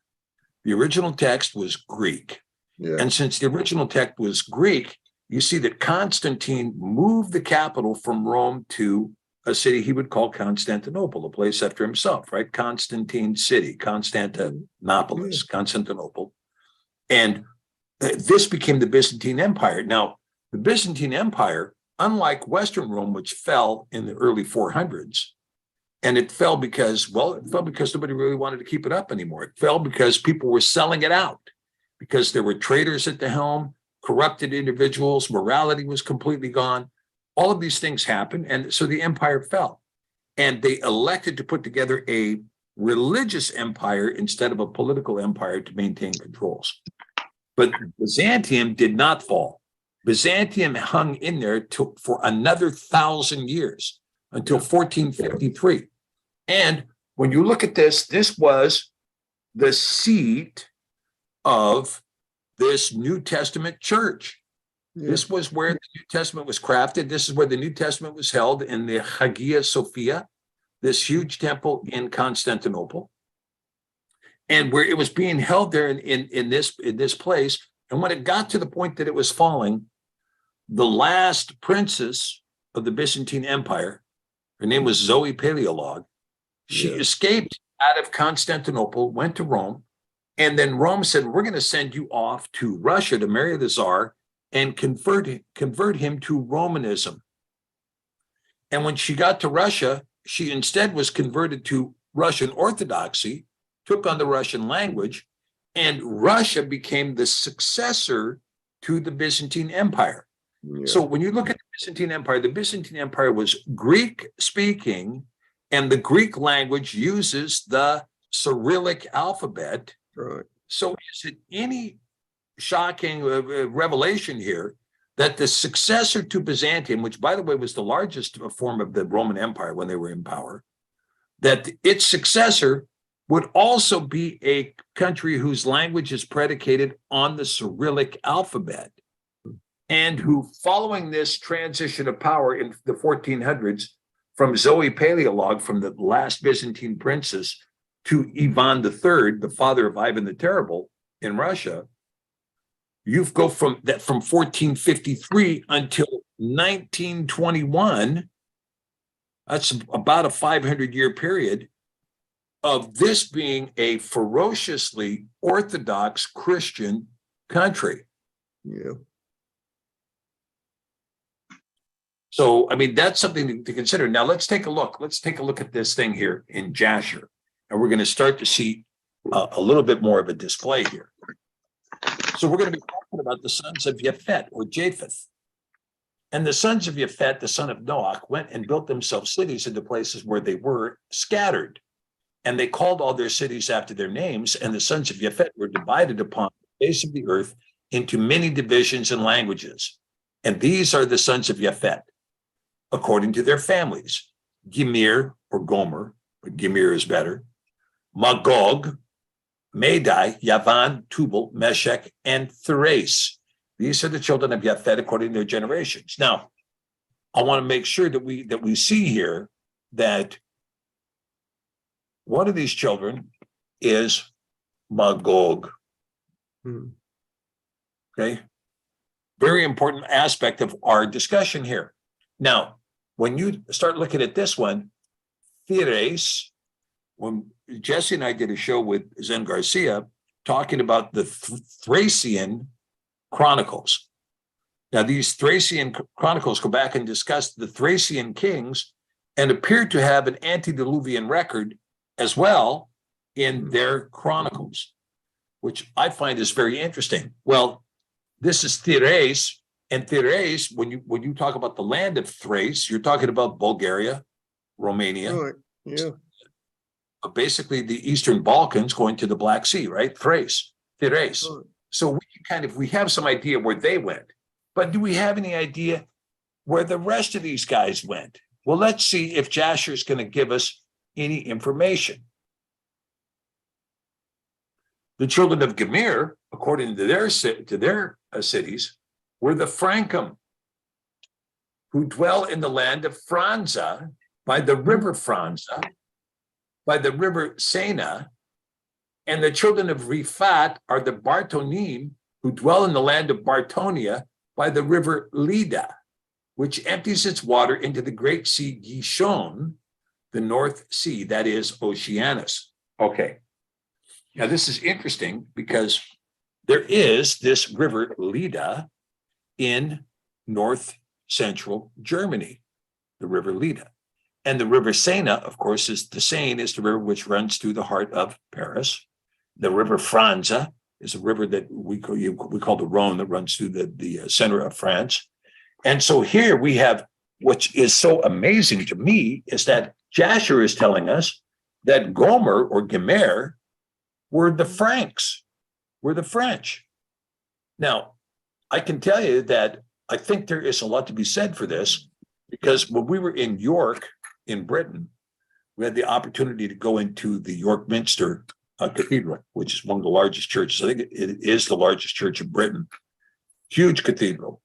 The original text was Greek. Yeah. And since the original text was Greek, you see that Constantine moved the capital from Rome to a city he would call Constantinople, a place after himself, right? Constantine city, Constantinopolis, Constantinople. And this became the Byzantine Empire. Now, the Byzantine Empire, unlike Western Rome, which fell in the early 400s, and it fell because nobody really wanted to keep it up anymore. It fell because people were selling it out, because there were traders at the helm. corrupted individuals, morality was completely gone. All of these things happened, and so the empire fell. And they elected to put together a religious empire instead of a political empire to maintain controls. But Byzantium did not fall. Byzantium hung in there for another 1,000 years until 1453. And when you look at this, this was the seat of this New Testament church. Yeah. This was where the New Testament was crafted. This is where the New Testament was held in the Hagia Sophia, this huge temple in Constantinople, and where it was being held there in this place. And when it got to the point that it was falling, the last princess of the Byzantine Empire, her name was Zoe Paleolog, she escaped out of Constantinople, went to Rome, and then Rome said, we're going to send you off to Russia to marry the Tsar and convert him to Romanism. And when she got to Russia, she instead was converted to Russian Orthodoxy, took on the Russian language, and Russia became the successor to the Byzantine Empire. Yeah. So when you look at the Byzantine Empire was Greek speaking, and the Greek language uses the Cyrillic alphabet. Right. So is it any shocking revelation here that the successor to Byzantium, which by the way was the largest form of the Roman Empire when they were in power, that its successor would also be a country whose language is predicated on the Cyrillic alphabet, and who, following this transition of power in the 1400s from Zoe Paleolog, from the last Byzantine princess, to Ivan III, the father of Ivan the Terrible in Russia, you go from 1453 until 1921. That's about a 500-year period of this being a ferociously Orthodox Christian country. Yeah. So, I mean, that's something to consider. Now, let's take a look. Let's take a look at this thing here in Jasher, and we're going to start to see a little bit more of a display here. So we're going to be talking about the sons of Yapheth or Japheth. And the sons of Yapheth, the son of Noach, went and built themselves cities in the places where they were scattered. And they called all their cities after their names. And the sons of Yapheth were divided upon the face of the earth into many divisions and languages. And these are the sons of Yapheth, according to their families: Gimir or Gomer, but Gimir is better, Magog, Madai, Yavan, Tubal, Meshek, and Thrace. These are the children of Yapheth according to their generations. Now, I want to make sure that we see here that one of these children is Magog. Okay, very important aspect of our discussion here. Now, when you start looking at this one, Thrace, when Jesse and I did a show with Zen Garcia talking about the Thracian Chronicles. Now, these Thracian Chronicles go back and discuss the Thracian kings and appear to have an antediluvian record as well in their chronicles, which I find is very interesting. Well, this is Thrace, and Thrace, when you talk about the land of Thrace, you're talking about Bulgaria, Romania, Right. Yeah. basically the Eastern Balkans going to the Black Sea, right? Thrace. Right. So we have some idea where they went, but do we have any idea where the rest of these guys went? Well, let's see if Jasher is going to give us any information. The children of Gemir, according to their cities, were the Frankum, who dwell in the land of Franza, by the river Franza, by the river Sena. And the children of Rifat are the Bartonim, who dwell in the land of Bartonia, by the river Lida, which empties its water into the great sea Gishon, the North Sea, that is Oceanus. Okay. Now, this is interesting because there is this river Lida in north central Germany, the river Lida. And the river Sena, of course, is the Seine, is the river which runs through the heart of Paris. The river Franza is a river that we call the Rhone that runs through the center of France. And so here we have, which is so amazing to me, is that Jasher is telling us that Gomer or Gemer were the Franks, were the French. Now, I can tell you that I think there is a lot to be said for this, because when we were in York, in Britain, we had the opportunity to go into the York Minster Cathedral, which is one of the largest churches. I think it is the largest church in Britain. Huge cathedral.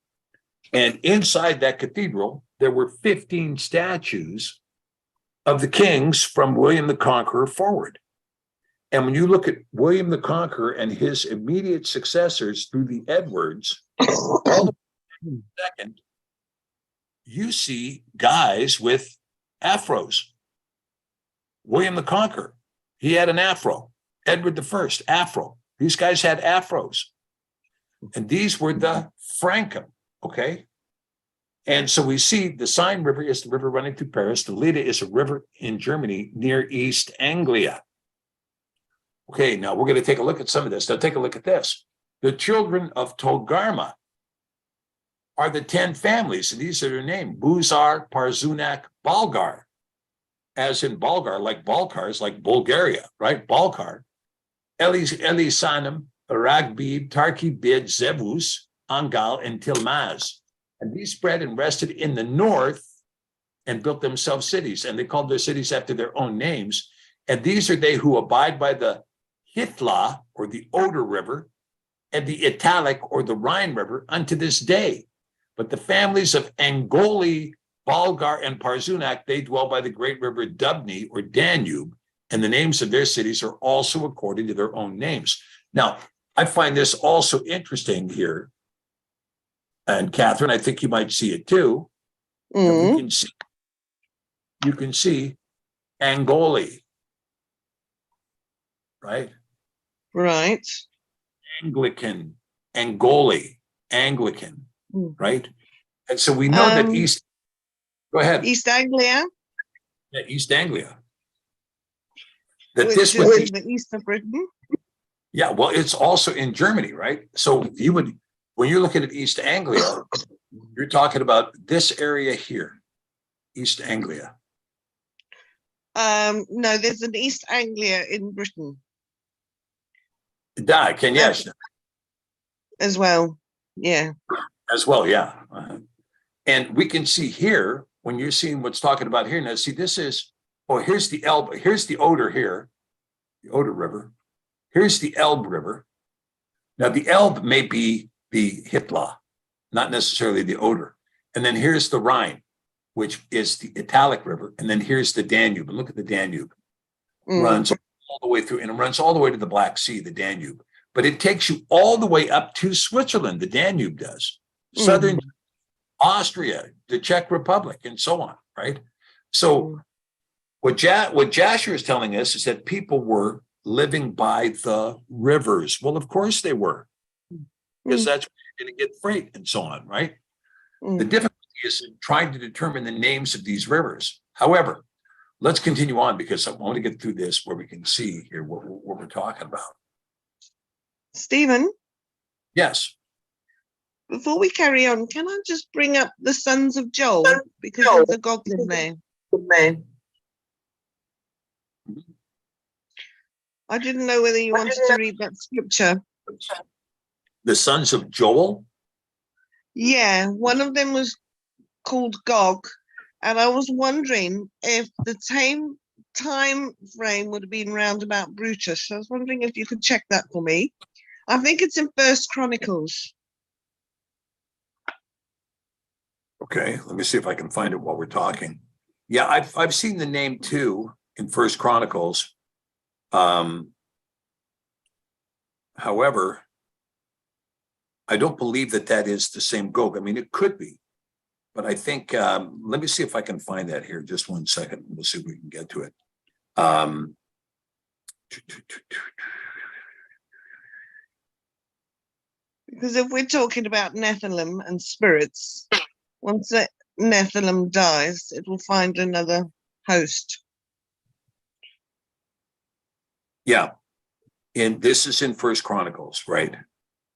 And inside that cathedral, there were 15 statues of the kings from William the Conqueror forward. And when you look at William the Conqueror and his immediate successors through the Edwards, all the way to the second, you see guys with afros. William the Conqueror, he had an afro. Edward I, afro. These guys had afros. And these were the Franken, okay? And so we see the Seine River is the river running through Paris. The Leda is a river in Germany near East Anglia. Okay, now we're going to take a look at some of this. Now take a look at this. The children of Togarma are the 10 families, and these are their names: Buzar, Parzunak, Balgar, as in Bulgar, like Balkars, like Bulgaria, right? Balkar. Elisanim, Ragbib, Tarkibid, Zebus, Angal, and Tilmaz. And these spread and rested in the north and built themselves cities. And they called their cities after their own names. And these are they who abide by the Hithla, or the Oder River, and the Italic, or the Rhine River, unto this day. But the families of Angoli, Bulgar, and Parzunak, they dwell by the great river Dubny, or Danube, and the names of their cities are also according to their own names. Now, I find this also interesting here, and Catherine, I think you might see it too. Mm. You can see Angoli, right? Right. Anglican, Angoli, Anglican, Mm. right? And so we know that go ahead. East Anglia, Yeah, East Anglia. That which this is would in the east of Britain. yeah, well, it's also in Germany, right? So you would, when you're looking at East Anglia, you're talking about this area here, East Anglia. No, there's an East Anglia in Britain Yes, as well. Yeah. as well, yeah. And we can see here, when you're seeing what's talking about here, now see, this is, here's the Elbe, here's the Oder here, the Oder River. Here's the Elbe River. Now the Elbe may be the Hitla, not necessarily the Oder. And then here's the Rhine, which is the Italic River. And then here's the Danube. And look at the Danube. Runs all the way through, and it runs all the way to the Black Sea, the Danube. But it takes you all the way up to Switzerland, the Danube does. Southern Austria, the Czech Republic, and so on, right? So what Jasher is telling us is that people were living by the rivers. Well, of course they were, because that's where you're going to get freight and so on, right? The difficulty is in trying to determine the names of these rivers. However, let's continue on, because I want to get through this where we can see here what we're talking about. Stephen, Yes. before we carry on, can I just bring up the sons of Joel, because of the Gog in there? I didn't know whether you wanted to read that scripture. The sons of Joel? Yeah, one of them was called Gog, and I was wondering if the time frame would have been round about Brutus. I was wondering if you could check that for me. I think it's in First Chronicles. Okay, let me see if I can find it while we're talking. Yeah, I've seen the name too in First Chronicles. However, I don't believe that is the same Gog. I mean, it could be, but I think, let me see if I can find that here. Just 1 second. We'll see if we can get to it. Because if we're talking about Nephilim and spirits, once the Nephilim dies, it will find another host. Yeah. And this is in First Chronicles, right?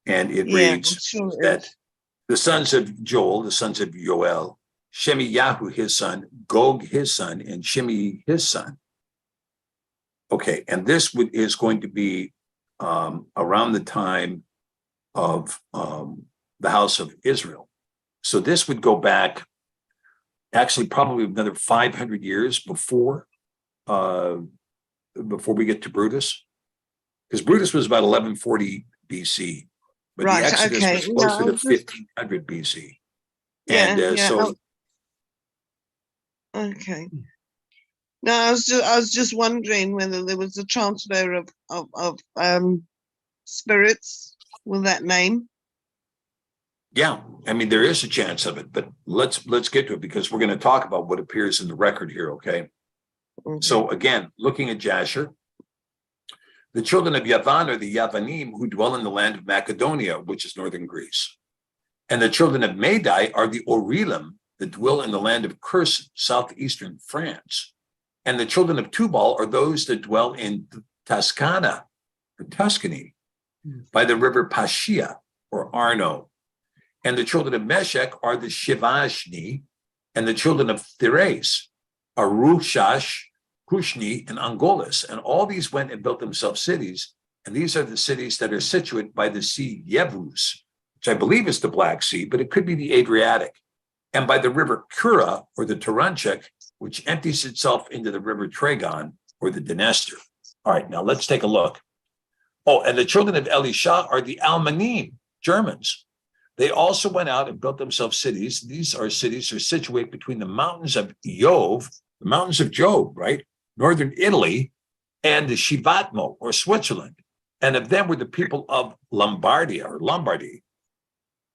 And it Yeah, I'm reads sure it that is. the sons of Joel, the sons of Yoel, Shemiyahu his son, Gog his son, and Shimei his son. Okay, and this is going to be around the time of the House of Israel. So this would go back, actually, probably another 500 years before we get to Brutus, because Brutus was about 1140 BC, but the Right, Exodus okay. was No, closer I to was just, 1500 BC. yeah, And yeah. so, Okay. No, I was just wondering whether there was a transfer of spirits with that name. yeah, I mean, there is a chance of it, but let's get to it because we're going to talk about what appears in the record here, okay? Okay. So again, looking at Jasher, the children of Yavan are the Yavanim who dwell in the land of Macedonia, which is northern Greece. And the children of Madai are the Orilim that dwell in the land of Kherson, southeastern France. And the children of Tubal are those that dwell in Tuscana, or Tuscany, by the river Pashia, or Arno. And the children of Meshek are the Shivashni, and the children of Thrace are Rushash, Kushni, and Angolas. And all these went and built themselves cities. And these are the cities that are situate by the sea Yevus, which I believe is the Black Sea, but it could be the Adriatic, and by the river Kura, or the Taranchek, which empties itself into the river Tragon, or the Dnester. All right, now let's take a look. Oh, and the children of Elisha are the Almanim, Germans. They also went out and built themselves cities. These are cities are situated between the mountains of Jove, the mountains of Job, right? Northern Italy, and the Shivatmo, or Switzerland. And of them were the people of Lombardia, or Lombardy,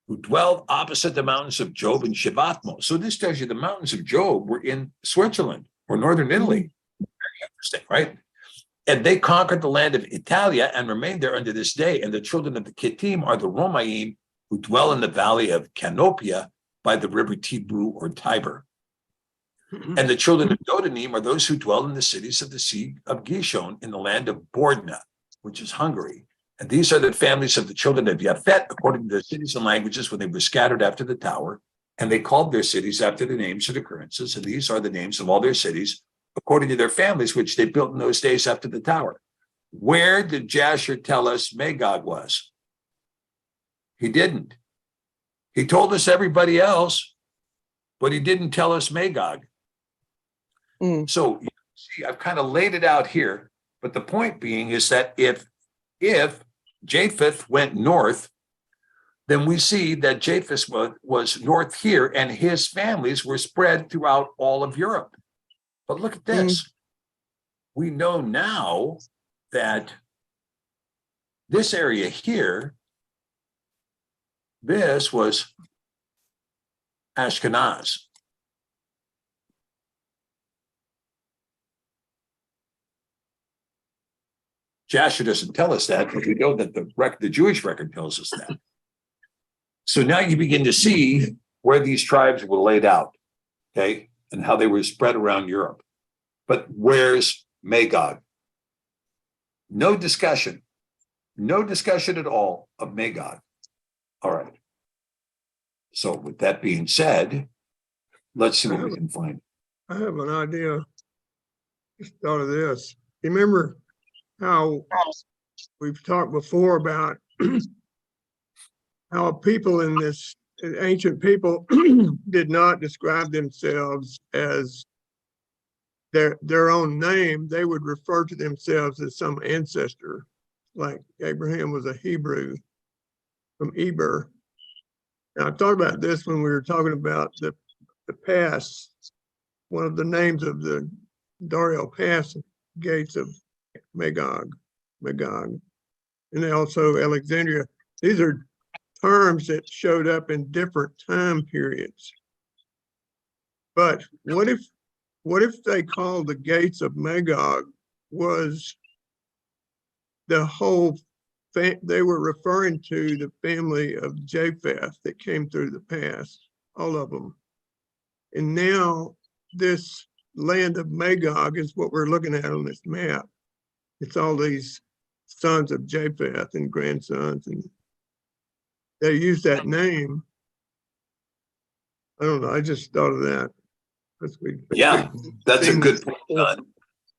who dwelled opposite the mountains of Job and Shivatmo. So this tells you the mountains of Job were in Switzerland, or northern Italy. Very interesting, right? And they conquered the land of Italia and remained there unto this day. And the children of the Kittim are the Romaim, who dwell in the valley of Canopia by the river Tibru, or Tiber. And the children of Dodanim are those who dwell in the cities of the Sea of Gishon in the land of Bordna, which is Hungary. And these are the families of the children of Yapheth, according to their cities and languages, when they were scattered after the tower. And they called their cities after the names of occurrences. And these are the names of all their cities, according to their families, which they built in those days after the tower. Where did Jasher tell us Magog was? He didn't. He told us everybody else, but he didn't tell us Magog. So you see, I've kind of laid it out here, but the point being is that if Japheth went north, then we see that Japheth was north here, and his families were spread throughout all of Europe. But look at this. We know now that this area here, this was Ashkenaz. Jasher doesn't tell us that, but we know that the Jewish record tells us that. So now you begin to see where these tribes were laid out, okay, and how they were spread around Europe. But where's Magog? No discussion at all of Magog. All right. So with that being said, let's see what we can find. I have an idea. Just thought of this. You remember how we've talked before about how people in this ancient people did not describe themselves as their own name. They would refer to themselves as some ancestor, like Abraham was a Hebrew from Eber. Now, I thought about this when we were talking about the pass, one of the names of the Dariel Pass, gates of Magog, and also Alexandria. These are terms that showed up in different time periods. But what if they called the gates of Magog was the whole they were referring to the family of Japheth that came through the pass, all of them. And now this land of Magog is what we're looking at on this map. It's all these sons of Japheth and grandsons, and they use that name. I don't know. I just thought of that. Yeah, that's a good point, Don.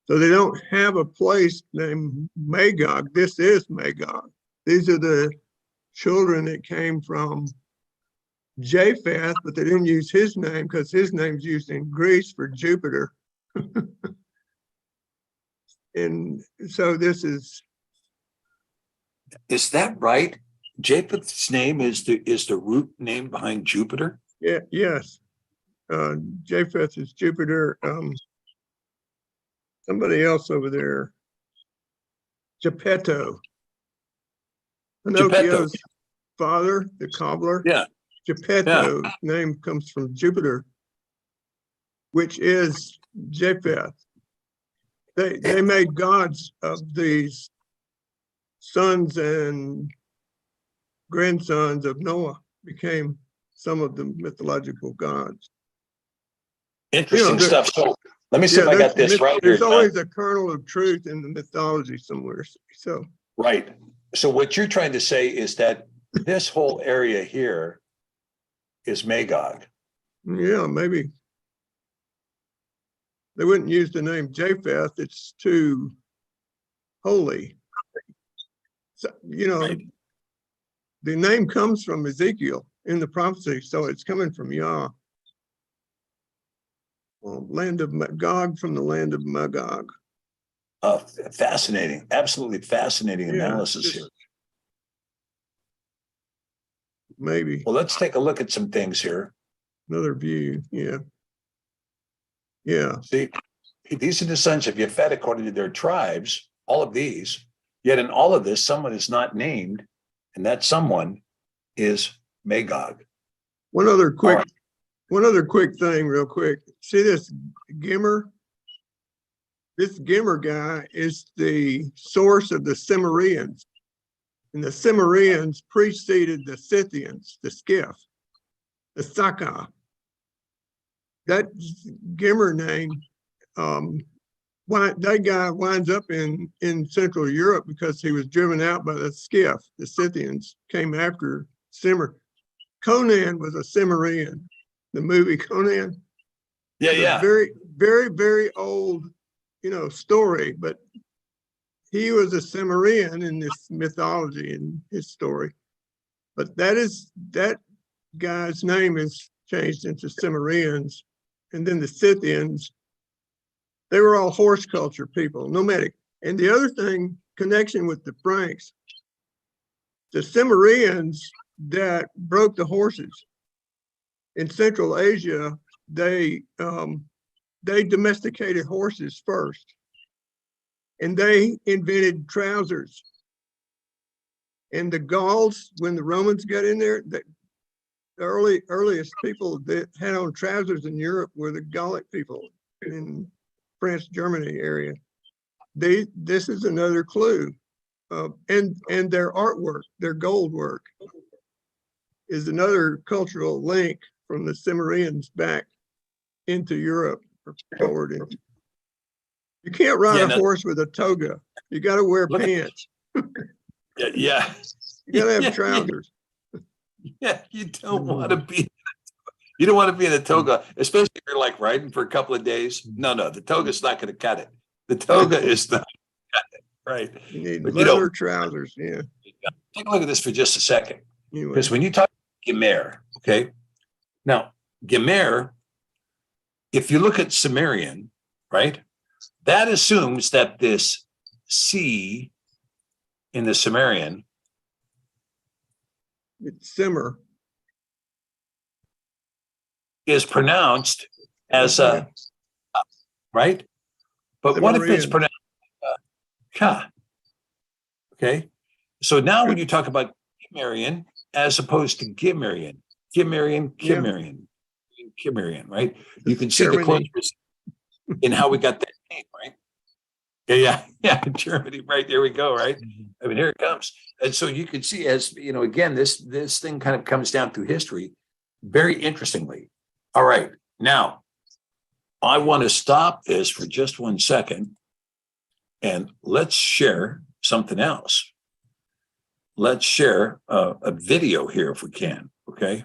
So they don't have a place named Magog. This is Magog. These are the children that came from Japheth, but they didn't use his name because his name's used in Greece for Jupiter. And so this is. Is that right? Japheth's name is the root name behind Jupiter? Yeah, yes. Japheth is Jupiter. Somebody else over there. Geppetto. Pinocchio's father, the cobbler. Yeah. Geppetto's name comes from Jupiter, which is Japheth. They made gods of these sons and grandsons of Noah, became some of the mythological gods. Interesting stuff. So let me see if I got this right here. There's always a kernel of truth in the mythology somewhere. So right. So what you're trying to say is that this whole area here is Magog. Yeah, maybe. They wouldn't use the name Japheth. It's too holy. So, Right. The name comes from Ezekiel in the prophecy, so it's coming from Yah. Land of Magog, from the land of Magog. Fascinating, absolutely fascinating analysis just here. Maybe Well, let's take a look at some things here. another view. Yeah. Yeah. See, these are the sons of Yapheth according to their tribes, all of these. Yet in all of this, someone is not named, and that someone is Magog. One other quick thing, real quick. See this Gimmer? This Gimmer guy is the source of the Cimmerians. And the Cimmerians preceded the Scythians, the Skiff, the Saka. That Gimmer name, that guy winds up in Central Europe because he was driven out by the Skiff. The Scythians came after Cimmer. Conan was a Cimmerian. The movie Conan. Yeah, It's yeah. a very, very, very old, story, but he was a Cimmerian in this mythology and his story. But that guy's name is changed into Cimmerians. And then the Scythians, they were all horse culture people, nomadic. And the other thing, connection with the Franks, the Cimmerians that broke the horses in Central Asia, they domesticated horses first, and they invented trousers. And the Gauls, when the Romans got in there, the earliest people that had on trousers in Europe were the Gallic people in France, Germany area. This is another clue. And their artwork, their gold work, is another cultural link from the Cimmerians back into Europe or forward. You can't ride a horse with a toga. You got to wear pants. Yeah. You got to have trousers. Yeah, you don't want to be. You don't want to be in a toga, especially if you're like riding for a couple of days. No, the toga's not going to cut it. The toga is not cut it, right? You need But, leather trousers. Yeah. Take a look at this for just a second, Anyway, because when you talk Gemer, okay, now Gemer, if you look at Sumerian, right, that assumes that this C in the Sumerian it's simmer. is pronounced as a right, but what if it's Cimmerian. pronounced ka? Okay, so now when you talk about Cimmerian as opposed to Gimerian, Cimmerian, right? You can see the Germany. closures in how we got that name, right? Yeah, Germany, right? There we go, right? I mean, here it comes. And so you can see, as again, this thing kind of comes down through history very interestingly. All right, now I want to stop this for just 1 second and let's share something else. Let's share a video here if we can, okay?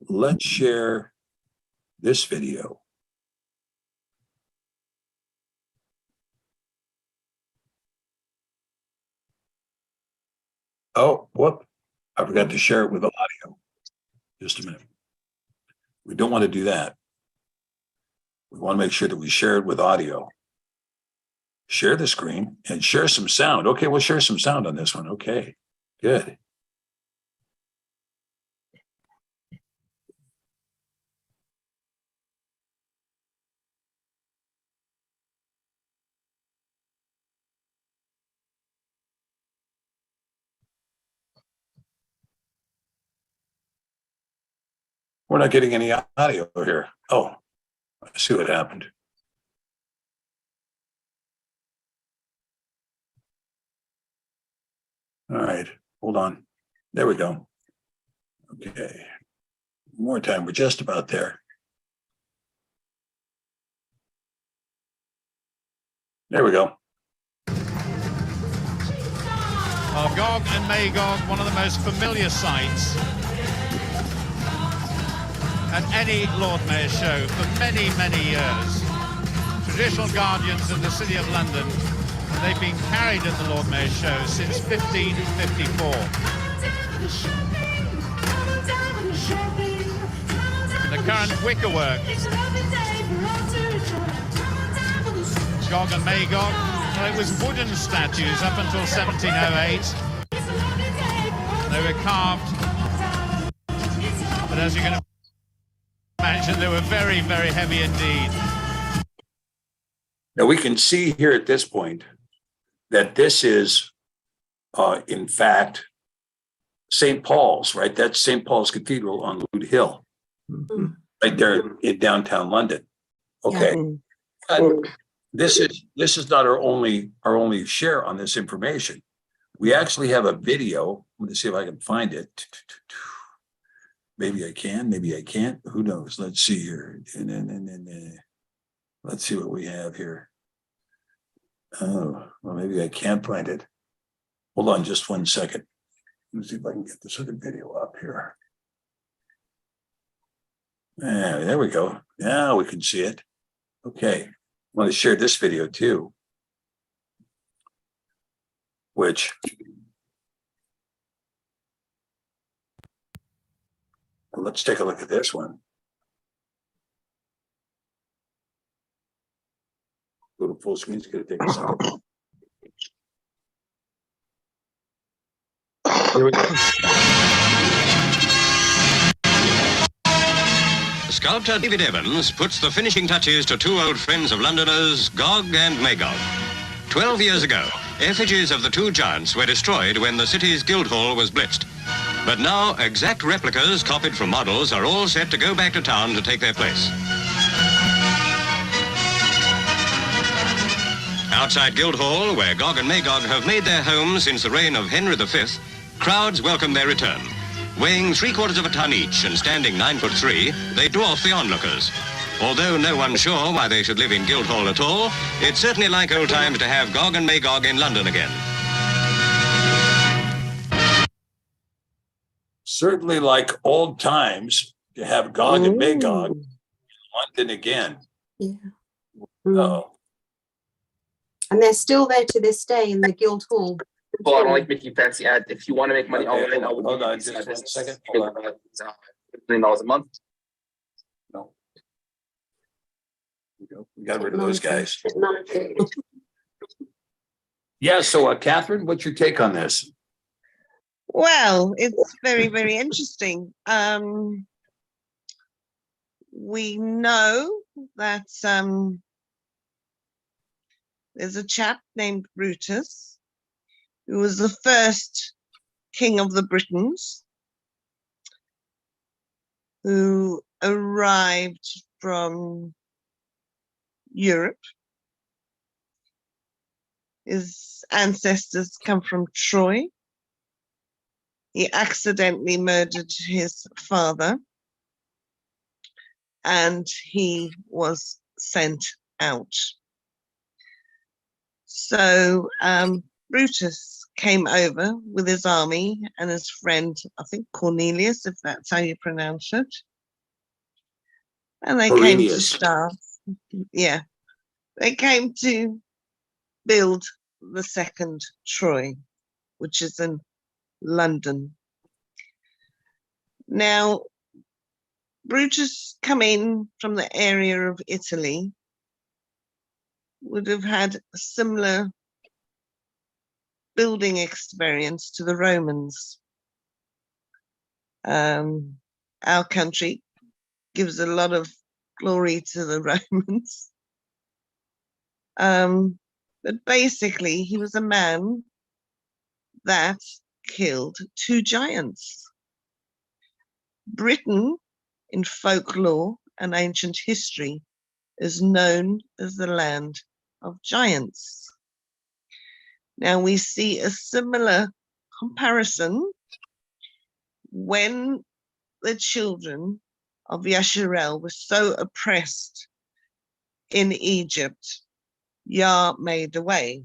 Let's share this video. Oh, whoop. I forgot to share it with audio. Just a minute. We don't want to do that. We want to make sure that we share it with audio. Share the screen and share some sound. Okay, we'll share some sound on this one. Okay, good. We're not getting any audio here. Oh, I see what happened. All right, hold on. There we go. Okay. One more time. We're just about there. There we go. Gog and Magog, one of the most familiar sights at any Lord Mayor show for many, many years. Traditional guardians of the City of London, they've been carried at the Lord Mayor show since 1554. The current wickerwork, Gog and Magog, well, it was wooden statues up until 1708. They were carved, but as you can imagine, they were very, very heavy indeed. Now we can see here at this point that this is, in fact, St. Paul's, right? That's St. Paul's Cathedral on Lute Hill, right there in downtown London. Okay. This is not our only share on this information. We actually have a video. Let me see if I can find it. Maybe I can, maybe I can't. Who knows? Let's see here. Let's see what we have here. Oh, well, maybe I can't find it. Hold on just 1 second. Let's see if I can get this other video up here. There we go. Now we can see it. Okay. I want to share this video too, which let's take a look at this one. Go to full screen. It's going to take a second. Here we go. Sculptor David Evans puts the finishing touches to two old friends of Londoners, Gog and Magog. 12 years ago, effigies of the two giants were destroyed when the city's Guildhall was blitzed. But now, exact replicas copied from models are all set to go back to town to take their place. Outside Guildhall, where Gog and Magog have made their home since the reign of Henry V, crowds welcome their return. Weighing 3/4 of a ton each and standing 9'3", they dwarf the onlookers. Although no one's sure why they should live in Guildhall at all, it's certainly like old times to have Gog and Magog in London again. Certainly like old times to have Gog and Magog in London again. Yeah. Oh, And they're still there to this day in the Guildhall. Well, I don't like making fancy ads. If you want to make money okay, online, I would hold on use just these 1 ads. second. Hold on. $15 a month. No. We got rid of those guys. Yeah, so Catherine, what's your take on this? Well, it's very, very interesting. We know that there's a chap named Brutus, who was the first king of the Britons, who arrived from Europe. His ancestors come from Troy. He accidentally murdered his father, and he was sent out. So Brutus came over with his army and his friend, I think Cornelius, if that's how you pronounce it. And they came to Quirinius. start. Yeah. They came to build the second Troy, which is in London. Now, Brutus coming from the area of Italy would have had a similar building experience to the Romans. Our country gives a lot of glory to the Romans. But basically, he was a man that killed two giants. Britain, in folklore and ancient history, is known as the land of giants. Now we see a similar comparison when the children of Yasharel were so oppressed in Egypt. Yah made a way.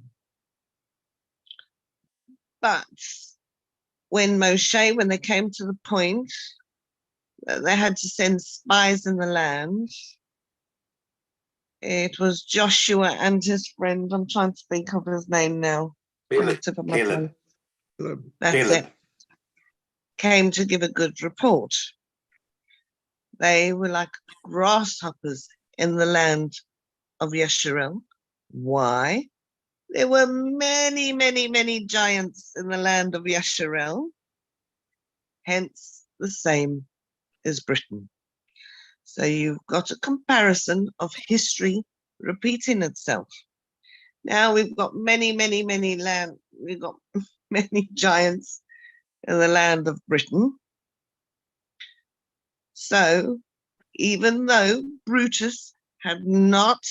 But when they came to the point that they had to send spies in the land, it was Joshua and his friend, I'm trying to think of his name now. Caleb. That's Caleb. it. Came to give a good report. They were like grasshoppers in the land of Yasharel. Why? There were many, many, many giants in the land of Yasharel, hence the same as Britain. So you've got a comparison of history repeating itself. Now we've got many giants in the land of Britain. So even though Brutus had not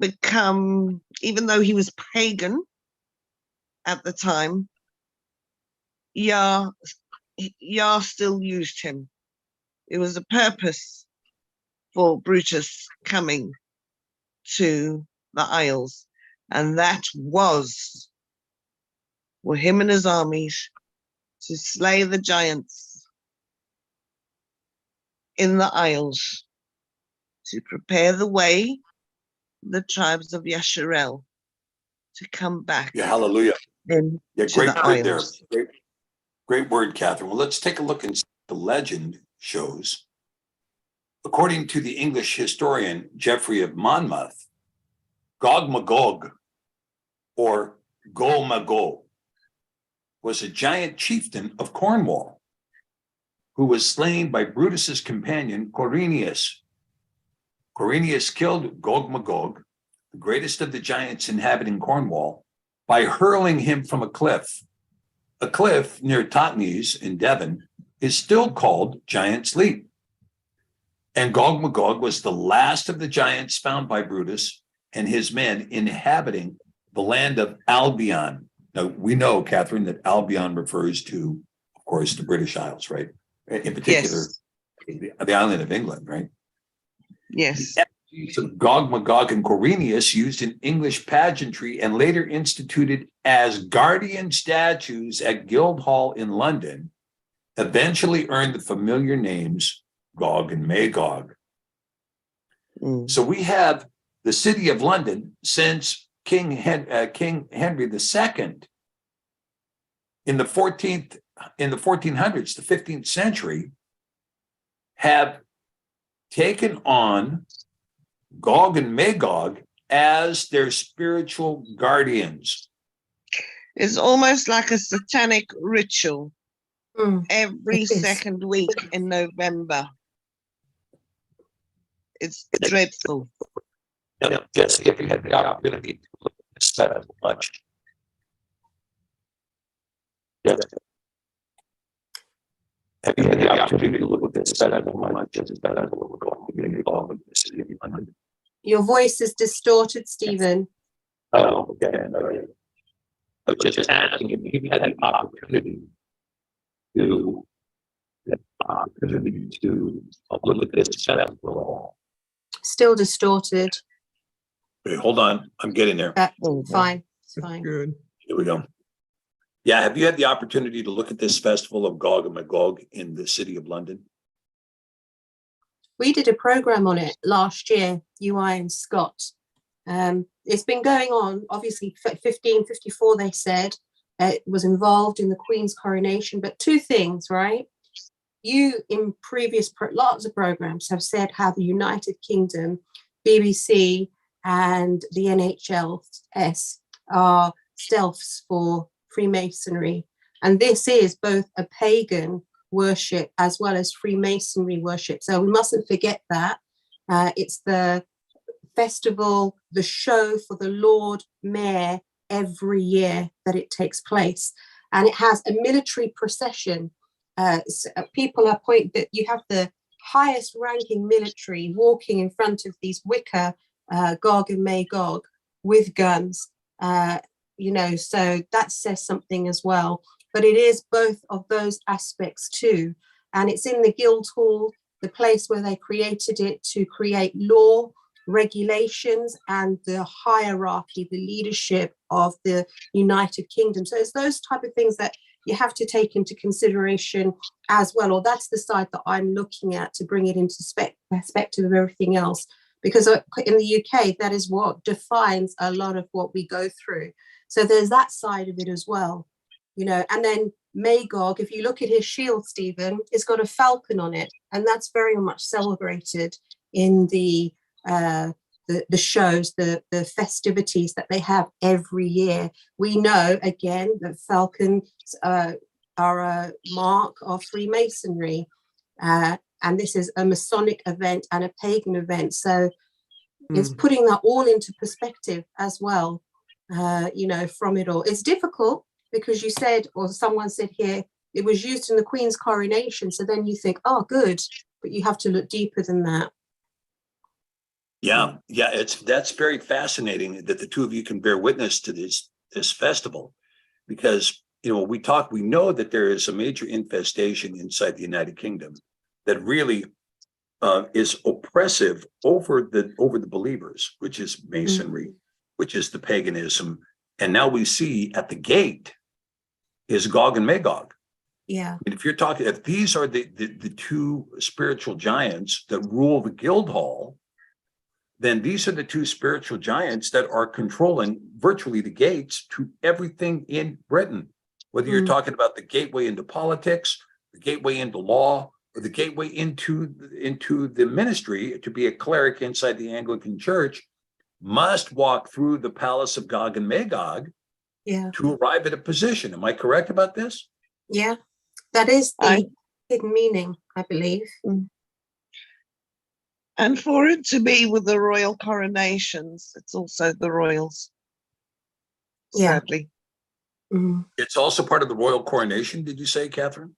become, even though he was pagan at the time, Yah still used him. It was a purpose for Brutus coming to the Isles, and that was for him and his armies to slay the giants in the Isles, to prepare the way the tribes of Yasharel to come back. Yeah, hallelujah. In Yeah, to great the word there. Isles. Great word, Catherine. Well, let's take a look and see what the legend shows. According to the English historian Geoffrey of Monmouth, Gog Magog, or Go Magog, was a giant chieftain of Cornwall who was slain by Brutus's companion Quirinius. Quirinius killed Gog Magog, the greatest of the giants inhabiting Cornwall, by hurling him from a cliff. A cliff near Totnes in Devon is still called Giant's Leap. And Gog Magog was the last of the giants found by Brutus and his men inhabiting the land of Albion. Now, we know, Catherine, that Albion refers to, of course, the British Isles, right? In particular, Yes. the island of England, right? Yes. The effigies of Gog Magog and Quirinius, used in English pageantry and later instituted as guardian statues at Guildhall in London, eventually earned the familiar names Gog and Magog. So we have the city of London since King Henry II in the 1400s, the 15th century, have taken on Gog and Magog as their spiritual guardians. It's almost like a satanic ritual every it is. second week in November. It's dreadful. Jesse, if you had the opportunity to look at this better much. Yes. Have you had the opportunity to look at this better much? It's better than what we're going to go with the city of London. Your voice is distorted, Stephen. Oh, okay. All right. I was just asking if you had the opportunity to look at this better. Still distorted. Wait, hold on. I'm getting there. That's There we go. fine. It's That's fine. good. Here we go. Yeah, have you had the opportunity to look at this festival of Gog and Magog in the city of London? We did a program on it last year, UI and Scott. It's been going on, obviously, 1554, they said. It was involved in the Queen's coronation, but two things, right? You, in previous lots of programs, have said how the United Kingdom, BBC, and the NHS are stealths for Freemasonry. And this is both a pagan worship as well as Freemasonry worship. So we mustn't forget that. It's the festival, the show for the Lord Mayor every year that it takes place. And it has a military procession. People are pointing that you have the highest ranking military walking in front of these wicker Gog and Magog with guns, so that says something as well. But it is both of those aspects too. And it's in the Guildhall, the place where they created it to create law, regulations, and the hierarchy, the leadership of the United Kingdom. So it's those type of things that you have to take into consideration as well, or that's the side that I'm looking at to bring it into perspective of everything else. Because in the UK, that is what defines a lot of what we go through. So there's that side of it as well, and then Magog, if you look at his shield, Stephen, it's got a falcon on it. And that's very much celebrated in the shows, the festivities that they have every year. We know, again, that falcons are a mark of Freemasonry. And this is a Masonic event and a pagan event. So it's putting that all into perspective as well, from it all. It's difficult because you said, or someone said here, it was used in the Queen's coronation. So then you think, oh, good, but you have to look deeper than that. Yeah, that's very fascinating that the two of you can bear witness to this festival, because we know that there is a major infestation inside the United Kingdom that really is oppressive over the believers, which is Masonry, which is the paganism, and now we see at the gate is Gog and Magog. Yeah. And if these are the two spiritual giants that rule the Guildhall, then these are the two spiritual giants that are controlling virtually the gates to everything in Britain, whether you're talking about the gateway into politics, the gateway into law, or the gateway into the ministry. To be a cleric inside the Anglican Church must walk through the palace of Gog and Magog to arrive at a position. Am I correct about this? Yeah, that is the hidden meaning, I believe. And for it to be with the royal coronations, it's also the royals. Sadly. It's also part of the royal coronation, did you say, Catherine?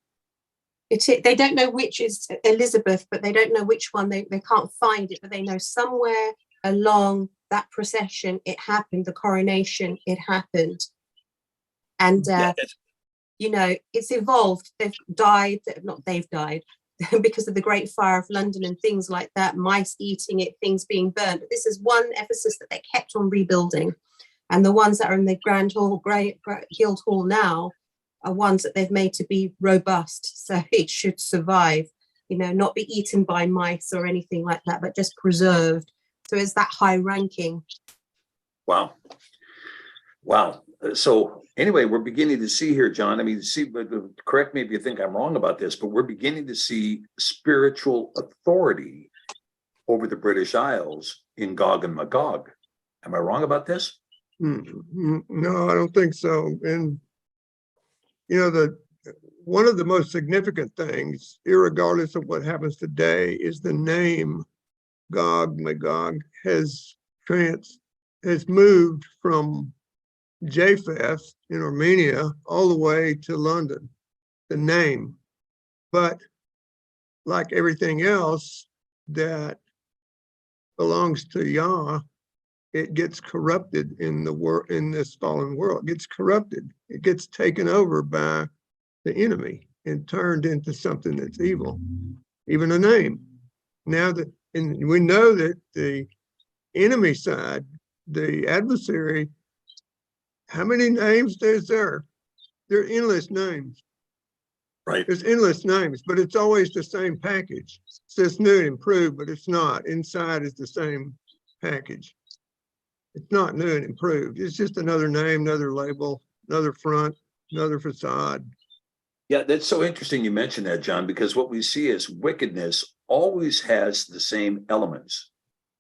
They don't know which is Elizabeth, but they don't know which one. They can't find it, but they know somewhere along that procession it happened, the coronation, it happened. And, it's evolved. They've died because of the Great Fire of London and things like that, mice eating it, things being burnt. But this is one Ephesus that they kept on rebuilding. And the ones that are in the Grand Hall, Guildhall now, are ones that they've made to be robust. So it should survive, not be eaten by mice or anything like that, but just preserved. So it's that high ranking. Wow. So anyway, we're beginning to see here, John, correct me if you think I'm wrong about this, but we're beginning to see spiritual authority over the British Isles in Gog and Magog. Am I wrong about this? No, I don't think so. And, one of the most significant things, irregardless of what happens today, is the name Gog Magog has moved from Japheth in Armenia all the way to London, the name. But like everything else that belongs to Yah, it gets corrupted in this fallen world. It gets corrupted. It gets taken over by the enemy and turned into something that's evil, even a name. And we know that the enemy side the adversary, how many names is there? There are endless names. Right. There's endless names, but it's always the same package. It says new and improved, but it's not. Inside is the same package. It's not new and improved. It's just another name, another label, another front, another facade. Yeah, that's so interesting you mentioned that, John, because what we see is wickedness always has the same elements.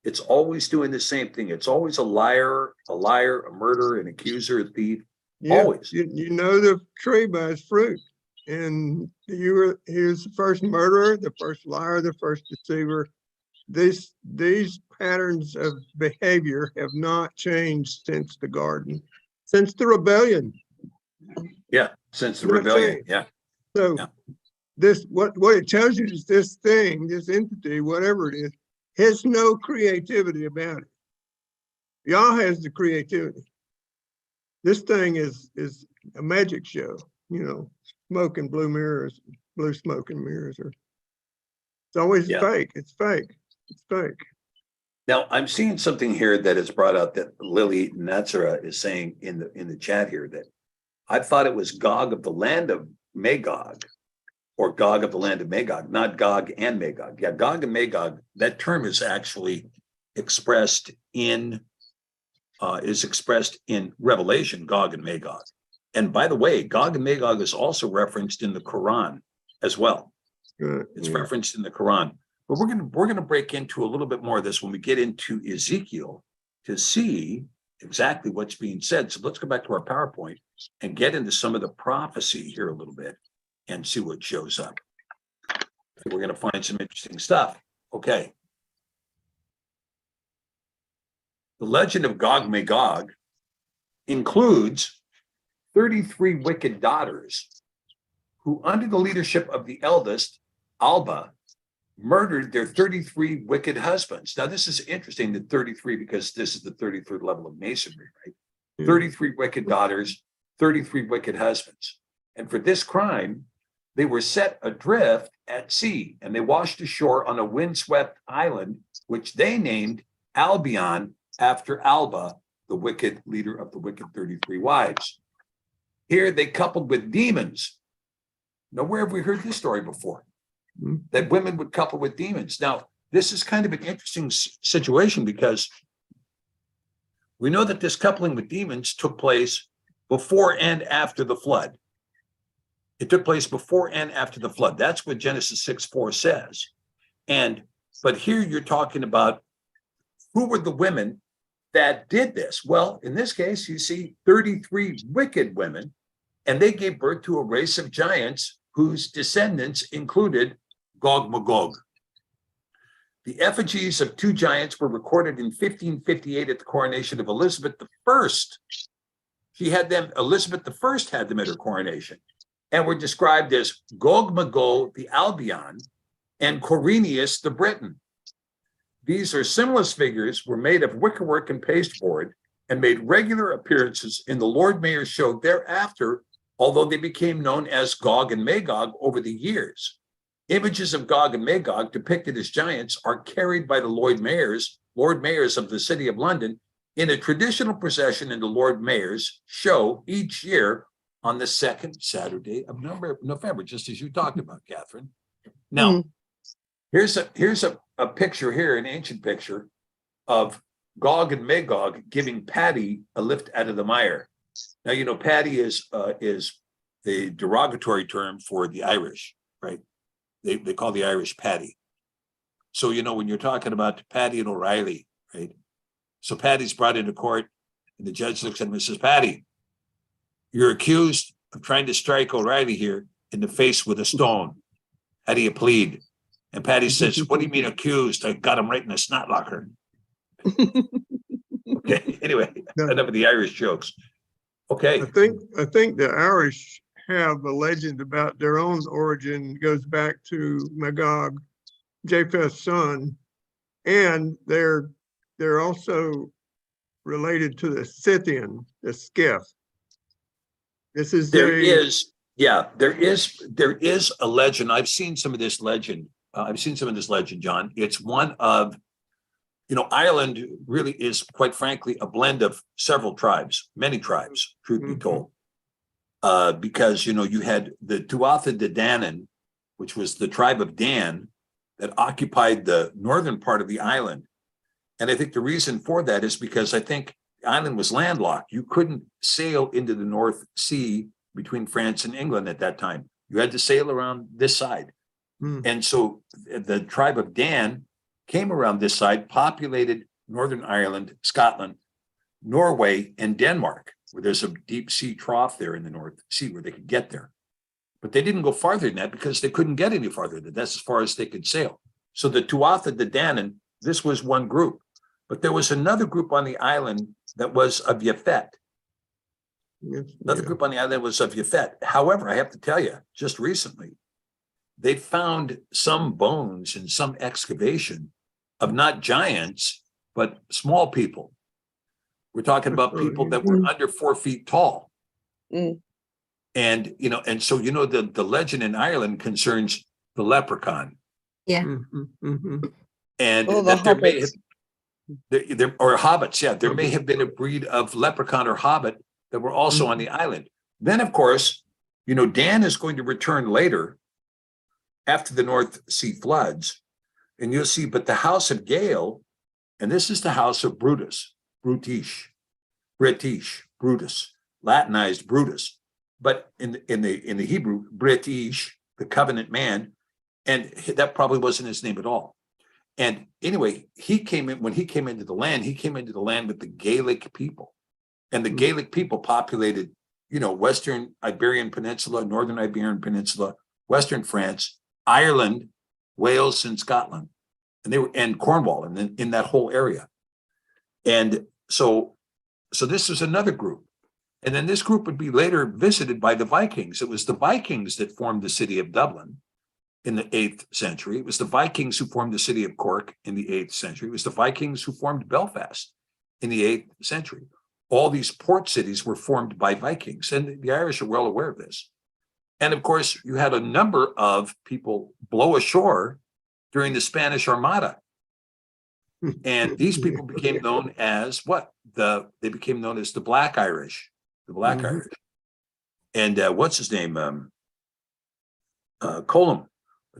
It's always doing the same thing. It's always a liar, a murderer, an accuser, a thief. Yeah, Always. you know the tree by its fruit. And he was the first murderer, the first liar, the first deceiver. These patterns of behavior have not changed since the garden, since the rebellion. Yeah, since the Not rebellion. changed. Yeah. So Yeah. this what it tells you is this thing, this entity, whatever it is, has no creativity about it. Yah has the creativity. This thing is a magic show, smoke and blue mirrors, blue smoke and mirrors. It's always Yeah. fake. It's fake. It's fake. Now, I'm seeing something here that is brought out that Lily Natsara is saying in the chat here that I thought it was Gog of the land of Magog, or Gog of the land of Magog, not Gog and Magog. Yeah, Gog and Magog, that term is actually expressed in Revelation, Gog and Magog. And by the way, Gog and Magog is also referenced in the Quran as well. It's referenced in the Quran. But we're gonna break into a little bit more of this when we get into Ezekiel to see exactly what's being said. So let's go back to our PowerPoint and get into some of the prophecy here a little bit and see what shows up. We're gonna find some interesting stuff. Okay. The legend of Gog and Magog includes 33 wicked daughters who, under the leadership of the eldest, Alba, murdered their 33 wicked husbands. Now, this is interesting, the 33, because this is the 33rd level of masonry, right? 33 wicked daughters, 33 wicked husbands. And for this crime, they were set adrift at sea, and they washed ashore on a windswept island, which they named Albion, after Alba, the wicked leader of the wicked 33 wives. Here they coupled with demons. Now, where have we heard this story before? That women would couple with demons. Now, this is kind of an interesting situation because we know that this coupling with demons took place before and after the flood. It took place before and after the flood. That's what Genesis 6:4 says. But here you're talking about who were the women that did this? Well, in this case, you see 33 wicked women, and they gave birth to a race of giants whose descendants included Gog Magog. The effigies of two giants were recorded in 1558 at the coronation of Elizabeth I. Elizabeth I had them at her coronation, and were described as Gog Magog the Albion and Corinius the Briton. These are sinless figures, were made of wickerwork and pasteboard, and made regular appearances in the Lord Mayor's show thereafter, although they became known as Gog and Magog over the years. Images of Gog and Magog depicted as giants are carried by the Lord Mayors of the City of London in a traditional procession in the Lord Mayor's show each year on the second Saturday of November, just as you talked about, Catherine. Now, here's a picture here, an ancient picture of Gog and Magog giving Paddy a lift out of the mire. Now, Paddy is the derogatory term for the Irish, right? They call the Irish Paddy. So, when you're talking about Paddy and O'Reilly, right? So Paddy's brought into court, and the judge looks at him and says, Paddy, you're accused of trying to strike O'Reilly here in the face with a stone. How do you plead? And Paddy says, what do you mean accused? I got him right in the snot locker. Okay, anyway, enough of the Irish jokes. Okay. I think the Irish have a legend about their own origin, goes back to Magog, Japheth's son, and they're also related to the Scythian, the Skiff. There is a legend. I've seen some of this legend, John. It's one of Ireland really is, quite frankly, a blend of several tribes, many tribes, truth be told. Because, you had the Tuatha De Danann, which was the tribe of Dan that occupied the northern part of the island. And I think the reason for that is because I think the island was landlocked. You couldn't sail into the North Sea between France and England at that time. You had to sail around this side. And so the tribe of Dan came around this side, populated Northern Ireland, Scotland, Norway, and Denmark, where there's a deep sea trough there in the North Sea where they could get there. But they didn't go farther than that because they couldn't get any farther than that. That's as far as they could sail. So the Tuatha De Danann, this was one group. But there was another group on the island that was of Yapheth. Another group on the island was of Yapheth. However, I have to tell you, just recently, they found some bones in some excavation of not giants, but small people. We're talking about people that were under 4 feet tall. And, and so, the legend in Ireland concerns the leprechaun. Yeah. And Oh, that the there may have, hobbits. or hobbits, yeah, there may have been a breed of leprechaun or hobbit that were also on the island. Then, of course, Dan is going to return later after the North Sea floods, and you'll see, but the house of Gael, and this is the house of Brutus, Brutish, Brutus, Latinized Brutus, but in the Hebrew, British, the covenant man, and that probably wasn't his name at all. And anyway, when he came into the land with the Gaelic people. And the Gaelic people populated, Western Iberian Peninsula, Northern Iberian Peninsula, Western France, Ireland, Wales, and Scotland. And they were, and Cornwall, and in that whole area. And so this was another group. And then this group would be later visited by the Vikings. It was the Vikings that formed the city of Dublin in the 8th century. It was the Vikings who formed the city of Cork in the 8th century. It was the Vikings who formed Belfast in the 8th century. All these port cities were formed by Vikings, and the Irish are well aware of this. And of course, you had a number of people blow ashore during the Spanish Armada. And these people became known as what? They became known as the Black Irish, Irish. And what's his name? Colum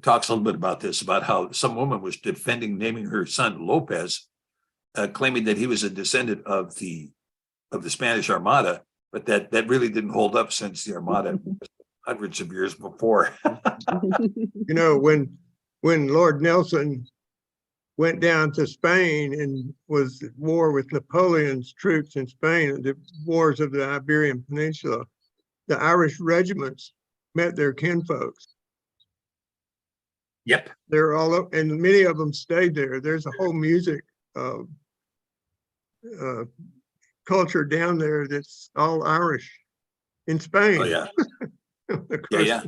talks a little bit about this, about how some woman was naming her son Lopez, claiming that he was a descendant of the Spanish Armada, but that really didn't hold up since the Armada hundreds of years before. When Lord Nelson went down to Spain and was at war with Napoleon's troops in Spain, the wars of the Iberian Peninsula, the Irish regiments met their kinfolks. Yep. They're all up, and many of them stayed there. There's a whole music culture down there that's all Irish in Spain. Oh yeah. Yeah.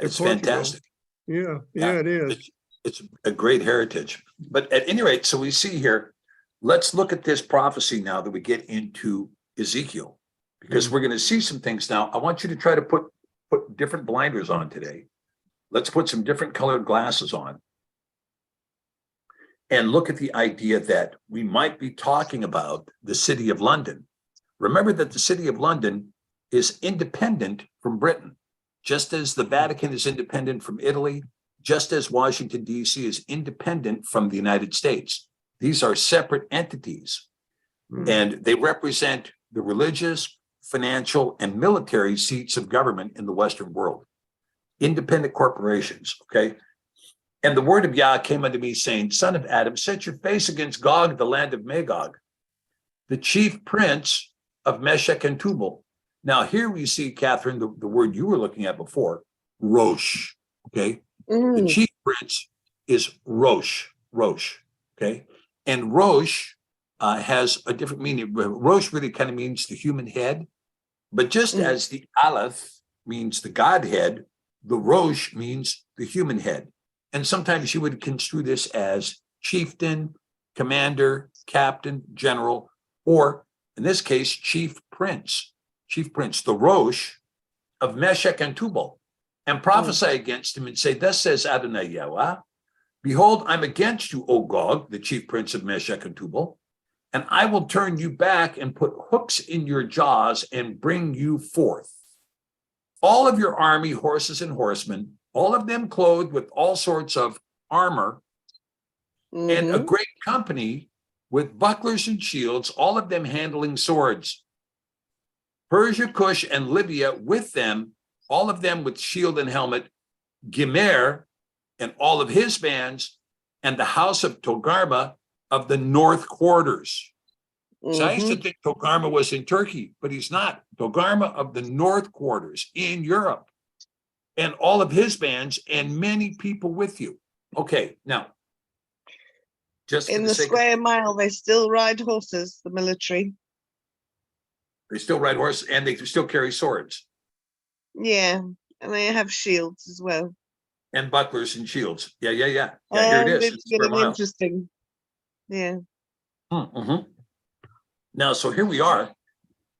It's Portugal. Fantastic. Yeah, it is. It's a great heritage. But at any rate, so we see here, let's look at this prophecy now that we get into Ezekiel, because we're going to see some things now. I want you to try to put different blinders on today. Let's put some different colored glasses on and look at the idea that we might be talking about the city of London. Remember that the city of London is independent from Britain, just as the Vatican is independent from Italy, just as Washington, D.C. is independent from the United States. These are separate entities, and they represent the religious, financial, and military seats of government in the Western world. Independent corporations, okay? And the word of Yah came unto me, saying, Son of Adam, set your face against Gog, the land of Magog, the chief prince of Meshek and Tubal. Now, here we see, Catherine, the word you were looking at before, Rosh, okay? The chief prince is Rosh, okay? And Rosh has a different meaning. Rosh really kind of means the human head, but just as the Aleph means the Godhead, the Rosh means the human head. And sometimes you would construe this as chieftain, commander, captain, general, or in this case, chief prince, the Rosh of Meshek and Tubal, and prophesy against him and say, thus says Adonai Yahweh, Behold, I'm against you, O Gog, the chief prince of Meshek and Tubal, and I will turn you back and put hooks in your jaws and bring you forth. All of your army, horses and horsemen, all of them clothed with all sorts of armor, and a Mhm. great company with bucklers and shields, all of them handling swords. Persia, Cush, and Libya with them, all of them with shield and helmet, Gimer and all of his bands, and the house of Togarma of the north quarters. So I used to Mhm. think Togarma was in Turkey, but he's not. Togarma of the north quarters in Europe, and all of his bands, and many people with you. Okay, now, just for In the the sake of, square mile, they still ride horses, the military. they still ride horses and they still carry swords Yeah, and they have shields as well. and bucklers and shields. Yeah, yeah, yeah. Yeah, here it And is. it's Square getting mile. interesting. Yeah. Mhm. Now, so here we are.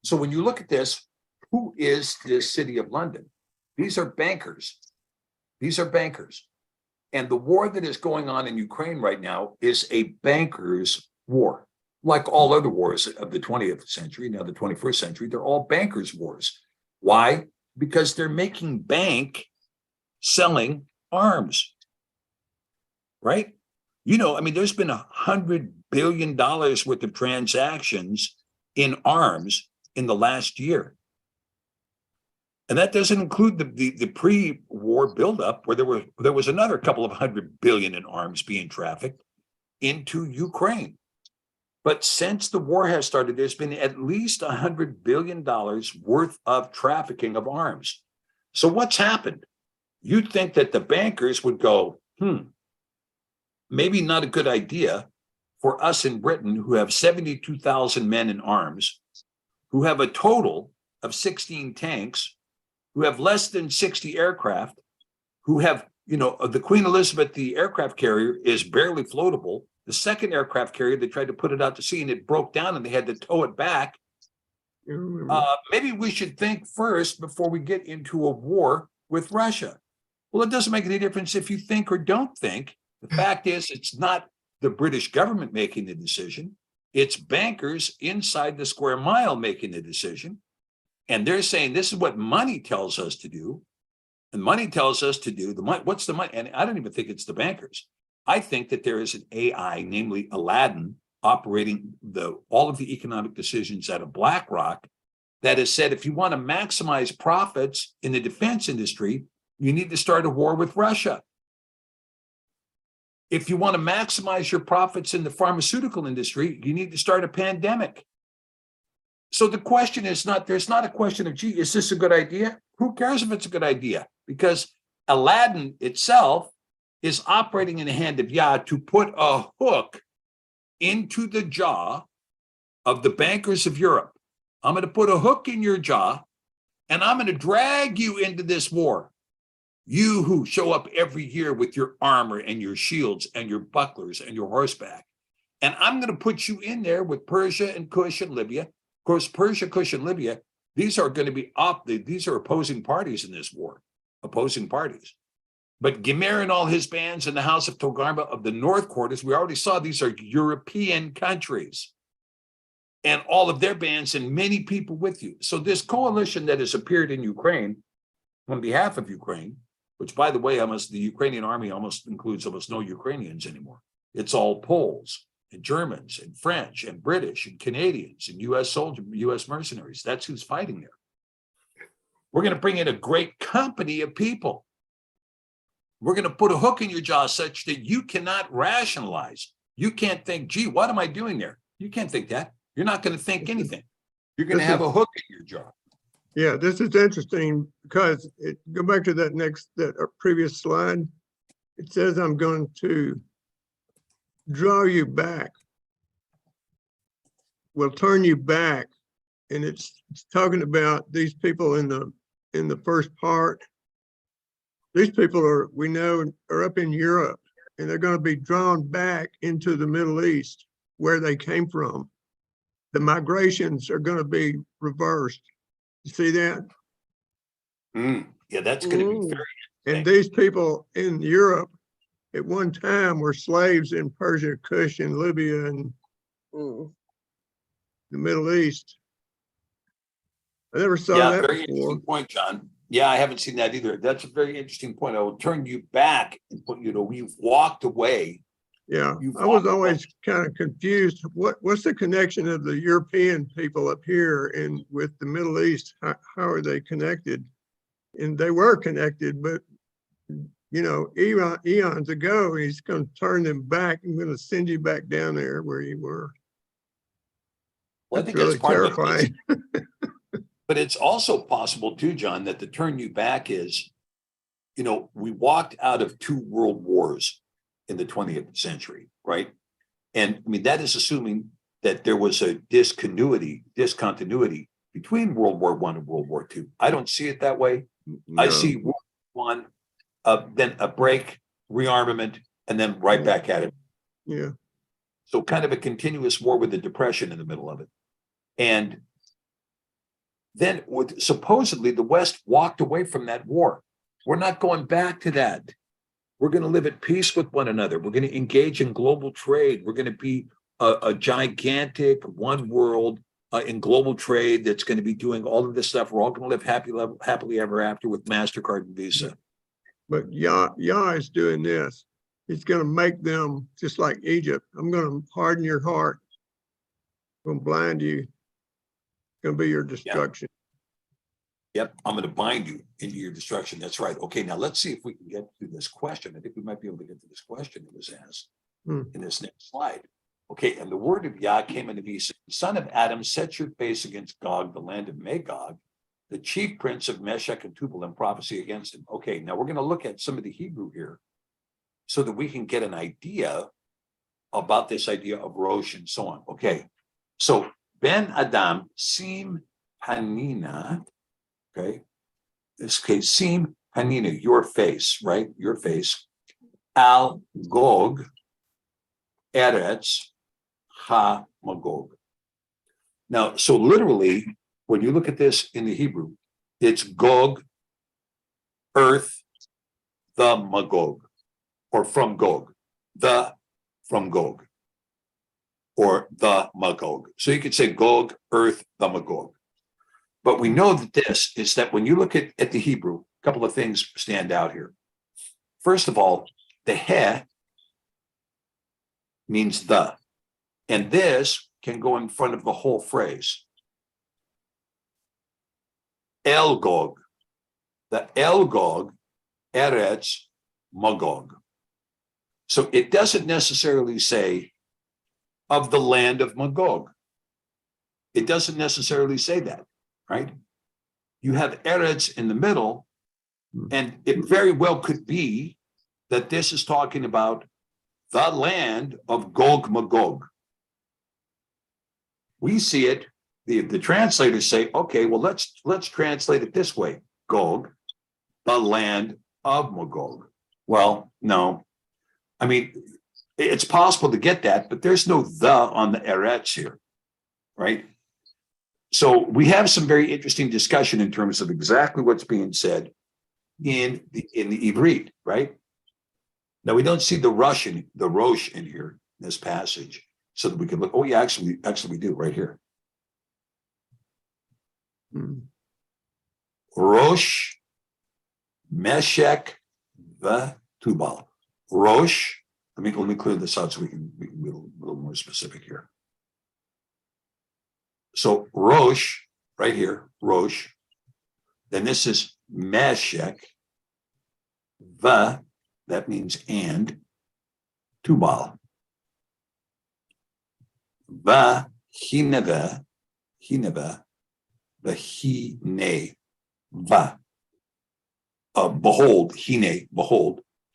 So when you look at this, who is this city of London? These are bankers. These are bankers. And the war that is going on in Ukraine right now is a bankers' war. Like all other wars of the 20th century, now the 21st century, they're all bankers' wars. Why? Because they're making bank selling arms, right? You know, I mean, there's been $100 billion worth of transactions in arms in the last year. And that doesn't include the pre-war buildup where there was another couple of $100 billion in arms being trafficked into Ukraine. But since the war has started, there's been at least $100 billion worth of trafficking of arms. So what's happened? You'd think that the bankers would go, maybe not a good idea for us in Britain who have 72,000 men in arms, who have a total of 16 tanks, who have less than 60 aircraft, who have, you know, the Queen Elizabeth, the aircraft carrier, is barely floatable. The second aircraft carrier, they tried to put it out to sea and it broke down and they had to tow it back. You remember. Maybe we should think first before we get into a war with Russia. Well, it doesn't make any difference if you think or don't think. The fact is, it's not the British government making the decision. It's bankers inside the square mile making the decision. And they're saying this is what money tells us to do. And money tells us to do the money. What's the money? And I don't even think it's the bankers. I think that there is an AI, namely Aladdin, operating all of the economic decisions out of BlackRock that has said, if you want to maximize profits in the defense industry, you need to start a war with Russia. If you want to maximize your profits in the pharmaceutical industry, you need to start a pandemic. So the question is there's not a question of, gee, is this a good idea? Who cares if it's a good idea? Because Aladdin itself is operating in the hand of Yah to put a hook into the jaw of the bankers of Europe. I'm going to put a hook in your jaw and I'm going to drag you into this war. You who show up every year with your armor and your shields and your bucklers and your horseback. And I'm going to put you in there with Persia and Cush and Libya. Of course, Persia, Cush, and Libya, these are going to be these are opposing parties in this war, opposing parties. But Gimer and all his bands and the House of Togarma of the North Quarters, we already saw these are European countries. And all of their bands and many people with you. So this coalition that has appeared in Ukraine on behalf of Ukraine, which, by the way, the Ukrainian army almost includes almost no Ukrainians anymore. It's all Poles and Germans and French and British and Canadians and U.S. soldiers, U.S. mercenaries. That's who's fighting there. We're going to bring in a great company of people. We're going to put a hook in your jaw such that you cannot rationalize. You can't think, gee, what am I doing there? You can't think that. You're not going to think anything. You're going to have a hook in your jaw. Yeah, this is interesting because go back to that previous slide. It says I'm going to draw you back. Will turn you back, and it's talking about these people in the first part. These people we know are up in Europe, and they're going to be drawn back into the Middle East where they came from. The migrations are going to be reversed. You see that? Yeah, that's going to be very And these people in Europe at one time were slaves in Persia, Kush, and Libya, and Mm. the Middle East. I never saw Yeah, that very before. interesting point, John. Yeah, I haven't seen that either. That's a very interesting point. I will turn you back and put, you've walked away. Yeah, You've I was walked away. always kind of confused. What's the connection of the European people up here and with the Middle East? How are they connected? And they were connected, but eons ago, he's going to turn them back. I'm going to send you back down there where you were. Well, I That's think really that's part of it. terrifying. But it's also possible too, John, that the turn you back is, we walked out of 2 world wars in the 20th century, right? And I mean, that is assuming that there was a discontinuity between World War I and World War II. I don't see it that way. I No. see World War I, then a break, rearmament, and then right back at it. Yeah. So kind of a continuous war with the Depression in the middle of it. And then supposedly the West walked away from that war. We're not going back to that. We're going to live at peace with one another. We're going to engage in global trade. We're going to be a gigantic one world in global trade that's going to be doing all of this stuff. We're all going to live happily ever after with MasterCard and Visa. But Yah is doing this. He's going to make them just like Egypt. I'm going to harden your heart. I'm going to blind you. It's going to be your destruction. Yep, I'm going to bind you into your destruction. That's right. Okay, now let's see if we can get to this question. I think we might be able to get to this question that was asked in this next slide. Okay, and the word of Yah came unto me, son of Adam, set your face against Gog, the land of Magog, the chief prince of Meshek and Tubal, and prophecy against him. Okay, now we're going to look at some of the Hebrew here so that we can get an idea about this idea of Rosh and so on. Okay, so Ben Adam, Sim Hanina, okay, this case, Sim Hanina, your face, right? Your face. Al Gog, Eretz Ha Magog. Now, so literally, when you look at this in the Hebrew, it's Gog, earth, the Magog, or from Gog, from Gog, or the Magog. So you could say Gog, earth, the Magog. But we know that this is that when you look at the Hebrew, a couple of things stand out here. First of all, the he means the, and this can go in front of the whole phrase. El Gog, the El Gog, Eretz Magog. So it doesn't necessarily say of the land of Magog. It doesn't necessarily say that, right? You have Eretz in the middle, and it very well could be that this is talking about the land of Gog Magog. We see it, the translators say, okay, well, let's translate it this way. Gog, the land of Magog. Well, no. I mean, it's possible to get that, but there's no the on the Eretz here, right? So we have some very interesting discussion in terms of exactly what's being said in the Ivrit, right? Now we don't see the Rosh in here, in this passage, so that we can look. Oh yeah, actually we do right here. Rosh, Meshek, the Tubal. Rosh. Let me clear this out so we can be a little more specific here. So Rosh, right here, Rosh. Then this is Meshek. That means and. Tubal. Hineva, the hine, behold,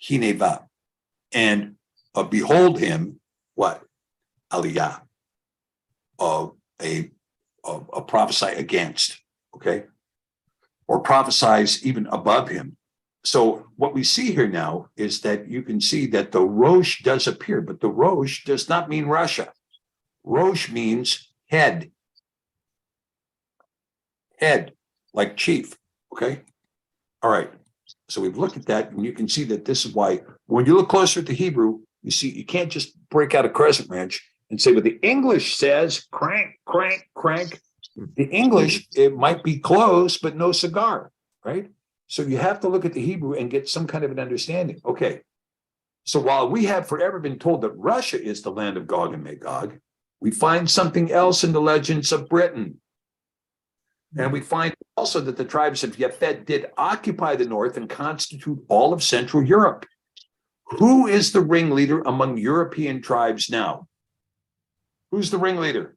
hineva, and behold him, what? Aliyah, a prophesy against, okay? Or prophesies even above him. So what we see here now is that you can see that the Rosh does appear, but the Rosh does not mean Russia. Rosh means head, like chief, okay? All right, So we've looked at that, and you can see that this is why when you look closer at the Hebrew, you see you can't just break out a crescent wrench and say, well, the English says crank, crank, crank. The English, it might be close, but no cigar, right? So you have to look at the Hebrew and get some kind of an understanding. Okay. So while we have forever been told that Russia is the land of Gog and Magog, we find something else in the legends of Britain. And we find also that the tribes of Yapheth did occupy the north and constitute all of Central Europe. Who is the ringleader among European tribes now? Who's the ringleader?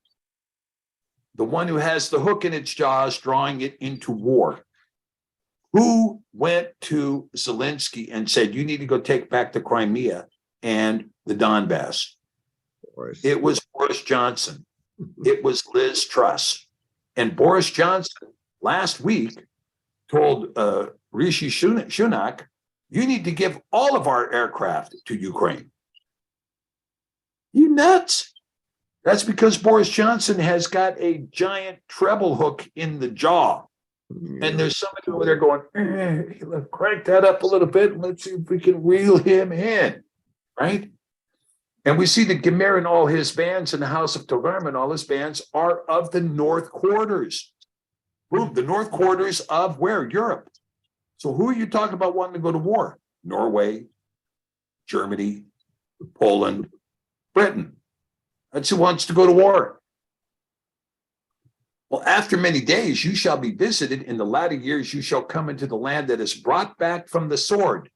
The one who has the hook in its jaws, drawing it into war. Who went to Zelensky and said, you need to go take back the Crimea and the Donbass? It was Boris Johnson. It was Liz Truss. And Boris Johnson last week told Rishi Sunak, you need to give all of our aircraft to Ukraine. You nuts? That's because Boris Johnson has got a giant treble hook in the jaw. And there's somebody over there going, let's crank that up a little bit. And let's see if we can reel him in, right? And we see that Gemer and all his bands and the House of Togarm and all his bands are of the North Quarters. Boom, the North Quarters of where? Europe. So who are you talking about wanting to go to war? Norway, Germany, Poland, Britain. That's who wants to go to war. Well, after many days, you shall be visited. In the latter years, you shall come into the land that is brought back from the sword.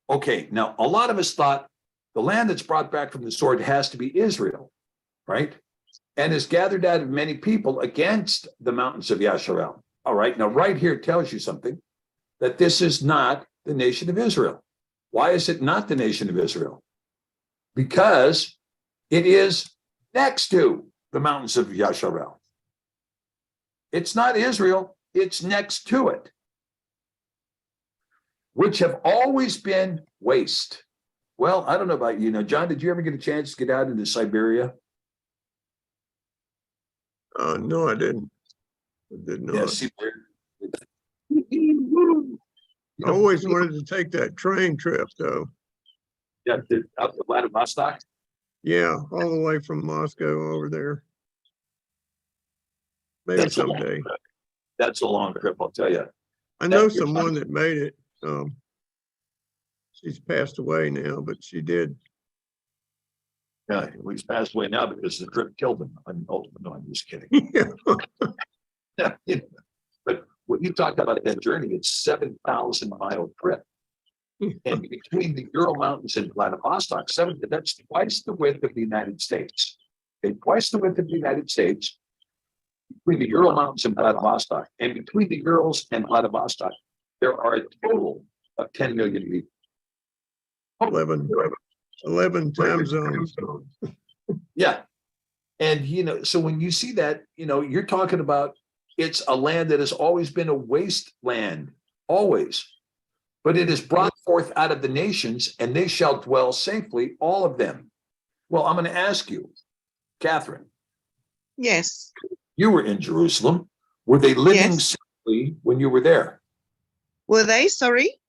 Okay, now a lot of us thought the land that's brought back from the sword has to be Israel, right? And is gathered out of many people against the mountains of Yasharel. All right, now right here tells you something, that this is not the nation of Israel. Why is it not the nation of Israel? Because it is next to the mountains of Yasharel. It's not Israel, it's next to it, which have always been waste. Well, I don't know about you. Now, John, did you ever get a chance to get out into Siberia? No, I didn't. I did not. Yeah, Siberia. I always wanted to take that train trip, though. Yeah, out to Vladivostok. Yeah, all the way from Moscow over there. Maybe That's a long someday. trip. That's a long trip, I'll tell you. I know you're someone fine. that made it. She's passed away now, but she did. Yeah, he's passed away now because the trip killed him. No, I'm just kidding. Yeah. Yeah, but when you talk about that journey, it's 7,000-mile trip. And between the Ural Mountains and Vladivostok, that's twice the width of the United States. Okay, twice the width of the United States between the Ural Mountains and Vladivostok. And between the Urals and Vladivostok, there are a total of 10 million people. 11 time zones. Yeah. And, so when you see that, you're talking about it's a land that has always been a wasteland, always. But it is brought forth out of the nations, and they shall dwell safely, all of them. Well, I'm going to ask you, Catherine. Yes. You were in Jerusalem. Were they living Yes. safely when you were there? Were they? Sorry?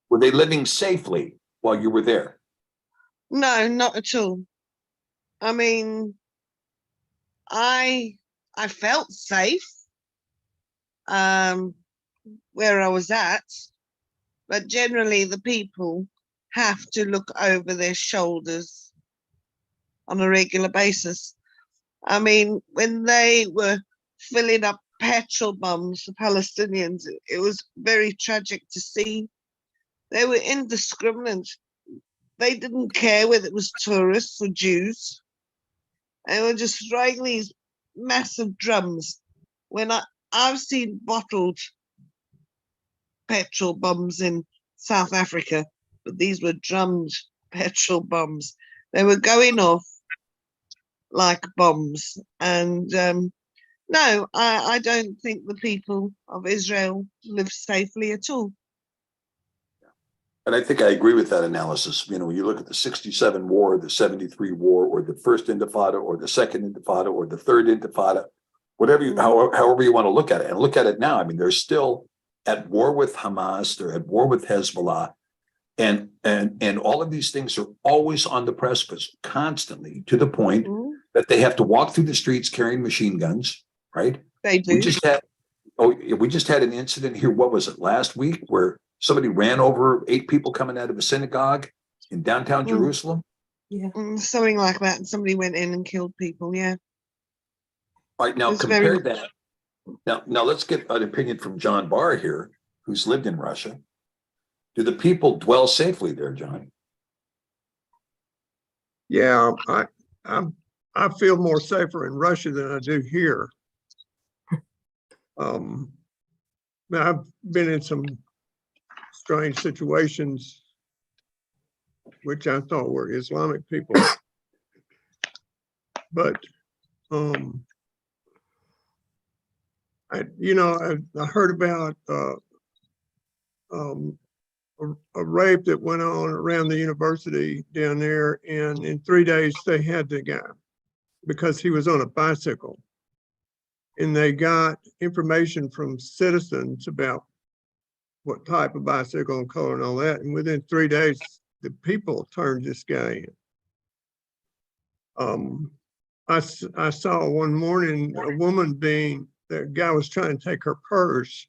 Were they living safely while you were there? No, not at all. I mean, I felt safe where I was at, but generally the people have to look over their shoulders on a regular basis. I mean, when they were filling up petrol bombs, the Palestinians, it was very tragic to see. They were indiscriminate. They didn't care whether it was tourists or Jews. They were just throwing these massive drums. When I've seen bottled petrol bombs in South Africa, but these were drummed petrol bombs. They were going off like bombs. And no, I don't think the people of Israel live safely at all. And I think I agree with that analysis. When you look at the 67 war, the 73 war, or the first Intifada, or the second Intifada, or the third Intifada, however you want to look at it. And look at it now. I mean, there's still at war with Hamas, they're at war with Hezbollah, and all of these things are always on the precipice, constantly, to the point Mhm. that they have to walk through the streets carrying machine guns, right? They do. We just had an incident here, what was it, last week, where somebody ran over 8 people coming out of a synagogue in downtown Mm. Jerusalem? Yeah. Something like that. And somebody went in and killed people. Yeah. All right, now It's compare very- that. Now let's get an opinion from John Barr here, who's lived in Russia. Do the people dwell safely there, John? Yeah, I feel more safer in Russia than I do here. I've been in some strange situations which I thought were Islamic people. But I heard about a rape that went on around the university down there, and in 3 days they had the guy because he was on a bicycle. And they got information from citizens about what type of bicycle and color and all that. And within 3 days, the people turned this guy in. I saw one morning a woman the guy was trying to take her purse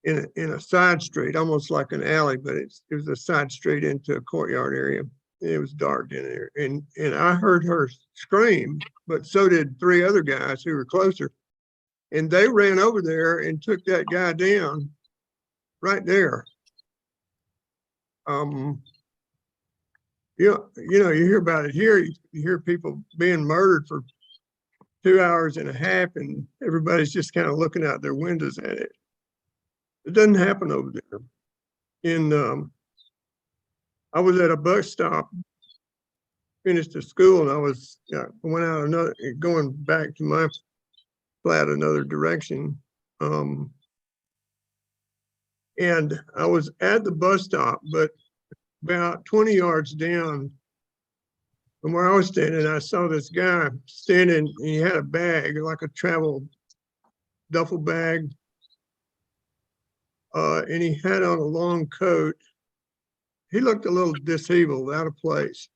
in a side street, almost like an alley, but it was a side street into a courtyard area. It was dark in there. And I heard her scream, but so did 3 other guys who were closer. And they ran over there and took that guy down right there. You hear about it here. You hear people being murdered for 2.5 hours, and everybody's just kind of looking out their windows at it. It doesn't happen over there. I was at a bus stop, finished the school, and I went out going back to my flat another direction. And I was at the bus stop, but about 20 yards down from where I was standing, I saw this guy standing. He had a bag, like a travel duffel bag. And he had on a long coat. He looked a little disabled, out of place.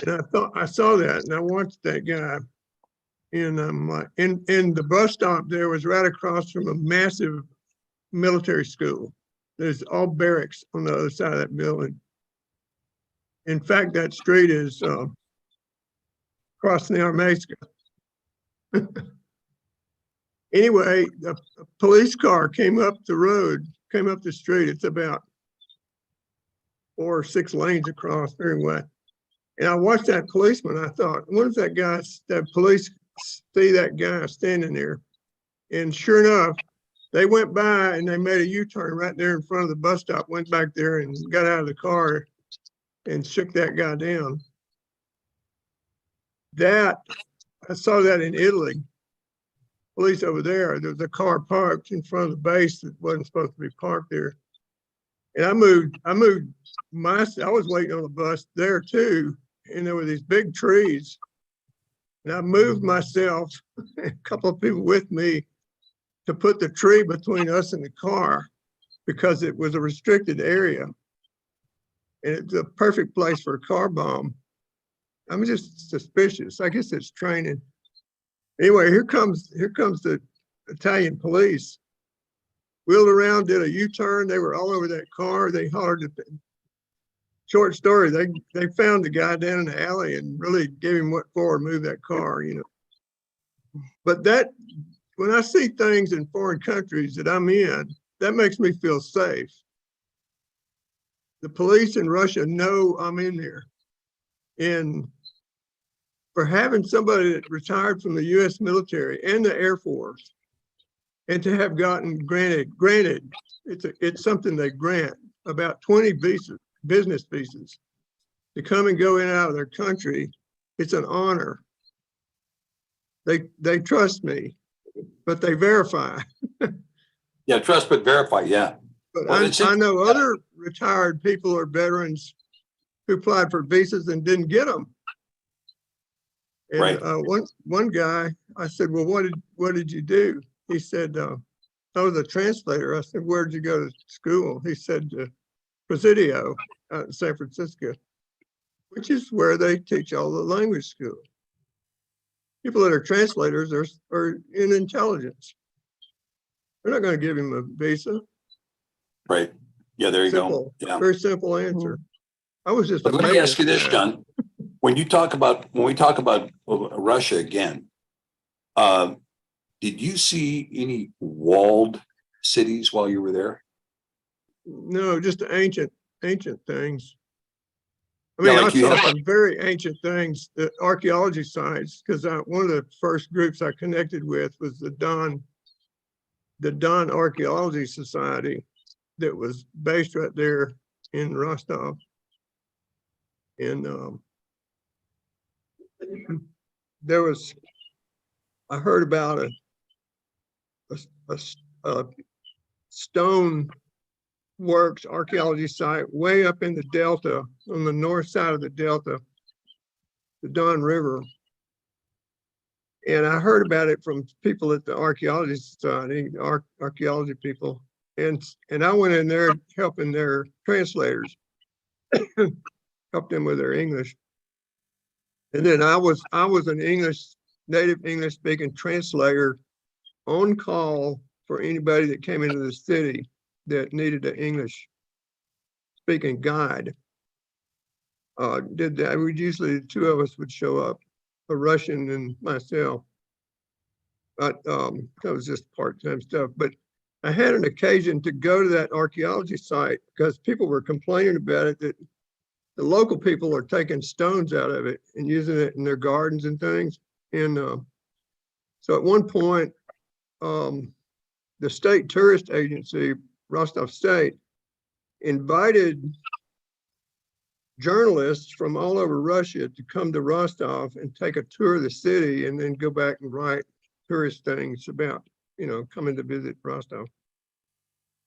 And I saw that, and I watched that guy. And the bus stop there was right across from a massive military school. There's all barracks on the other side of that building. In fact, that street is crossing the Armeska. Anyway, a police car came up the street. It's about 4 or 6 lanes across, very wet. And I watched that policeman. I thought, what if that police see that guy standing there? And sure enough, they went by and they made a U-turn right there in front of the bus stop, went back there and got out of the car and shook that guy down. I saw that in Italy. Police over there, there was a car parked in front of the base that wasn't supposed to be parked there. And I was waiting on the bus there too, and there were these big trees. And I moved myself, a couple of people with me, to put the tree between us and the car because it was a restricted area. And it's a perfect place for a car bomb. I'm just suspicious. I guess it's training. Anyway, here comes the Italian police. Wheeled around, did a U-turn. They were all over that car. They hollered at short story. They found the guy down in the alley and really gave him what for to move that car, But when I see things in foreign countries that I'm in, that makes me feel safe. The police in Russia know I'm in there. And for having somebody that retired from the US military and the Air Force, and to have gotten granted, it's something they grant, about 20 business visas, to come and go in and out of their country, it's an honor. They trust me, but they verify. Yeah, trust but verify, yeah. But Well, I know other retired people or veterans who applied for visas and didn't get them. And Right. one guy, I said, well, what did you do? He said, I was a translator. I said, "Where'd you go to school?" He said, Presidio out in San Francisco, which is where they teach all the language school. People that are translators are in intelligence. They're not going to give him a visa. Right. Yeah, there you Simple, go. Yeah. very simple answer. I was just. But let me amazed ask you at this, that. John. When we talk about Russia again, did you see any walled cities while you were there? No, just ancient things. I Yeah, mean, like I you saw have- some very ancient things, the archaeology sites, because one of the first groups I connected with was the Don Archaeology Society that was based right there in Rostov. And I heard about a stone works archaeology site way up in the Delta, on the north side of the Delta, the Don River. And I heard about it from people at the Archaeology Society, archaeology people. And I went in there helping their translators, helped them with their English. And then I was an native English speaking translator on call for anybody that came into the city that needed an English speaking guide. Did that. Usually the two of us would show up, a Russian and myself. But that was just part-time stuff. But I had an occasion to go to that archaeology site because people were complaining about it, that the local people are taking stones out of it and using it in their gardens and things. And so at one point, the state tourist agency, Rostov State, invited journalists from all over Russia to come to Rostov and take a tour of the city and then go back and write tourist things about, coming to visit Rostov.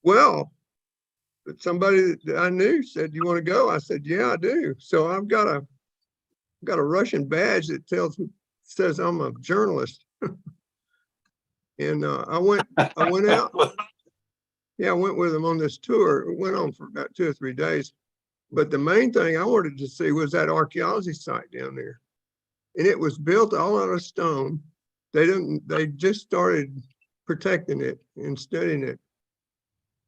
Well, but somebody that I knew said, "You want to go?" I said, "Yeah, I do." So I've got a Russian badge that says I'm a journalist. And I went out. Yeah, I went with them on this tour. It went on for about 2 or 3 days. But the main thing I wanted to see was that archaeology site down there. And it was built all out of stone. They just started protecting it and studying it.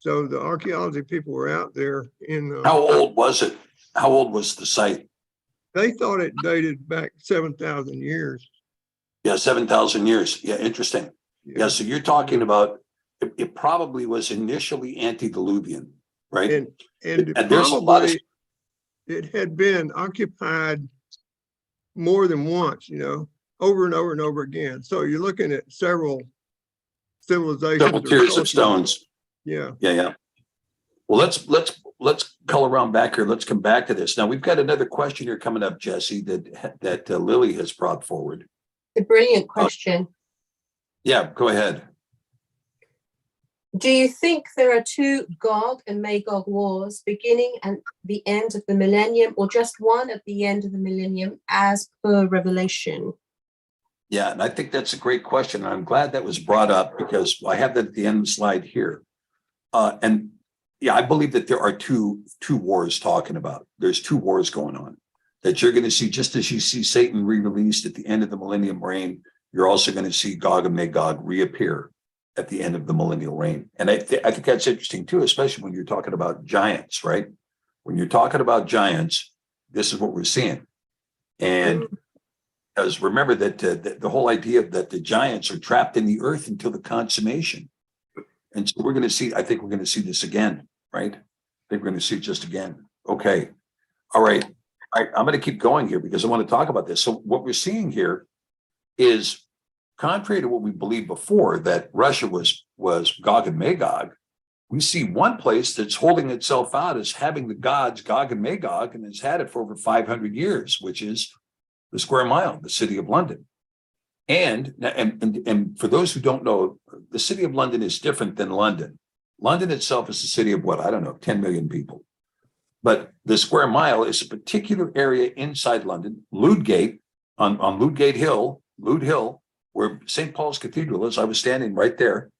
So the archaeology people were out there in. How old was it? How old was the site? They thought it dated back 7,000 years. Yeah, 7,000 years. Yeah, interesting. Yeah, so you're talking about, it probably was initially antediluvian, right? And there's a lot of, probably it had been occupied more than once, over and over and over again. So you're looking at several civilizations. several or tiers of cultures. stones. Yeah. Yeah. Well, let's color around back here. Let's come back to this. Now we've got another question here coming up, Jesse, that Lily has brought forward. A brilliant question. Yeah, go ahead. Do you think there are two Gog and Magog wars beginning at the end of the millennium, or just one at the end of the millennium as per Revelation? Yeah, and I think that's a great question. I'm glad that was brought up because I have that at the end of the slide here. And yeah, I believe that there are two wars talking about. There's two wars going on that you're going to see, just as you see Satan re-released at the end of the millennium reign. You're also going to see Gog and Magog reappear at the end of the millennial reign. And I think that's interesting too, especially when you're talking about giants, right? When you're talking about giants, this is what we're seeing. And as remember that the whole idea that the giants are trapped in the earth until the consummation. And so we're going to see, I think we're going to see this again, right? I think we're going to see it just again. Okay. All right. I'm going to keep going here because I want to talk about this. So what we're seeing here is, contrary to what we believed before, that Russia was Gog and Magog, we see one place that's holding itself out as having the gods Gog and Magog, and has had it for over 500 years, which is the Square Mile, the city of London. And for those who don't know, the city of London is different than London. London itself is a city of 10 million people. But the Square Mile is a particular area inside London, Ludgate, on Ludgate Hill, Lud Hill, where St. Paul's Cathedral is. I was standing right there.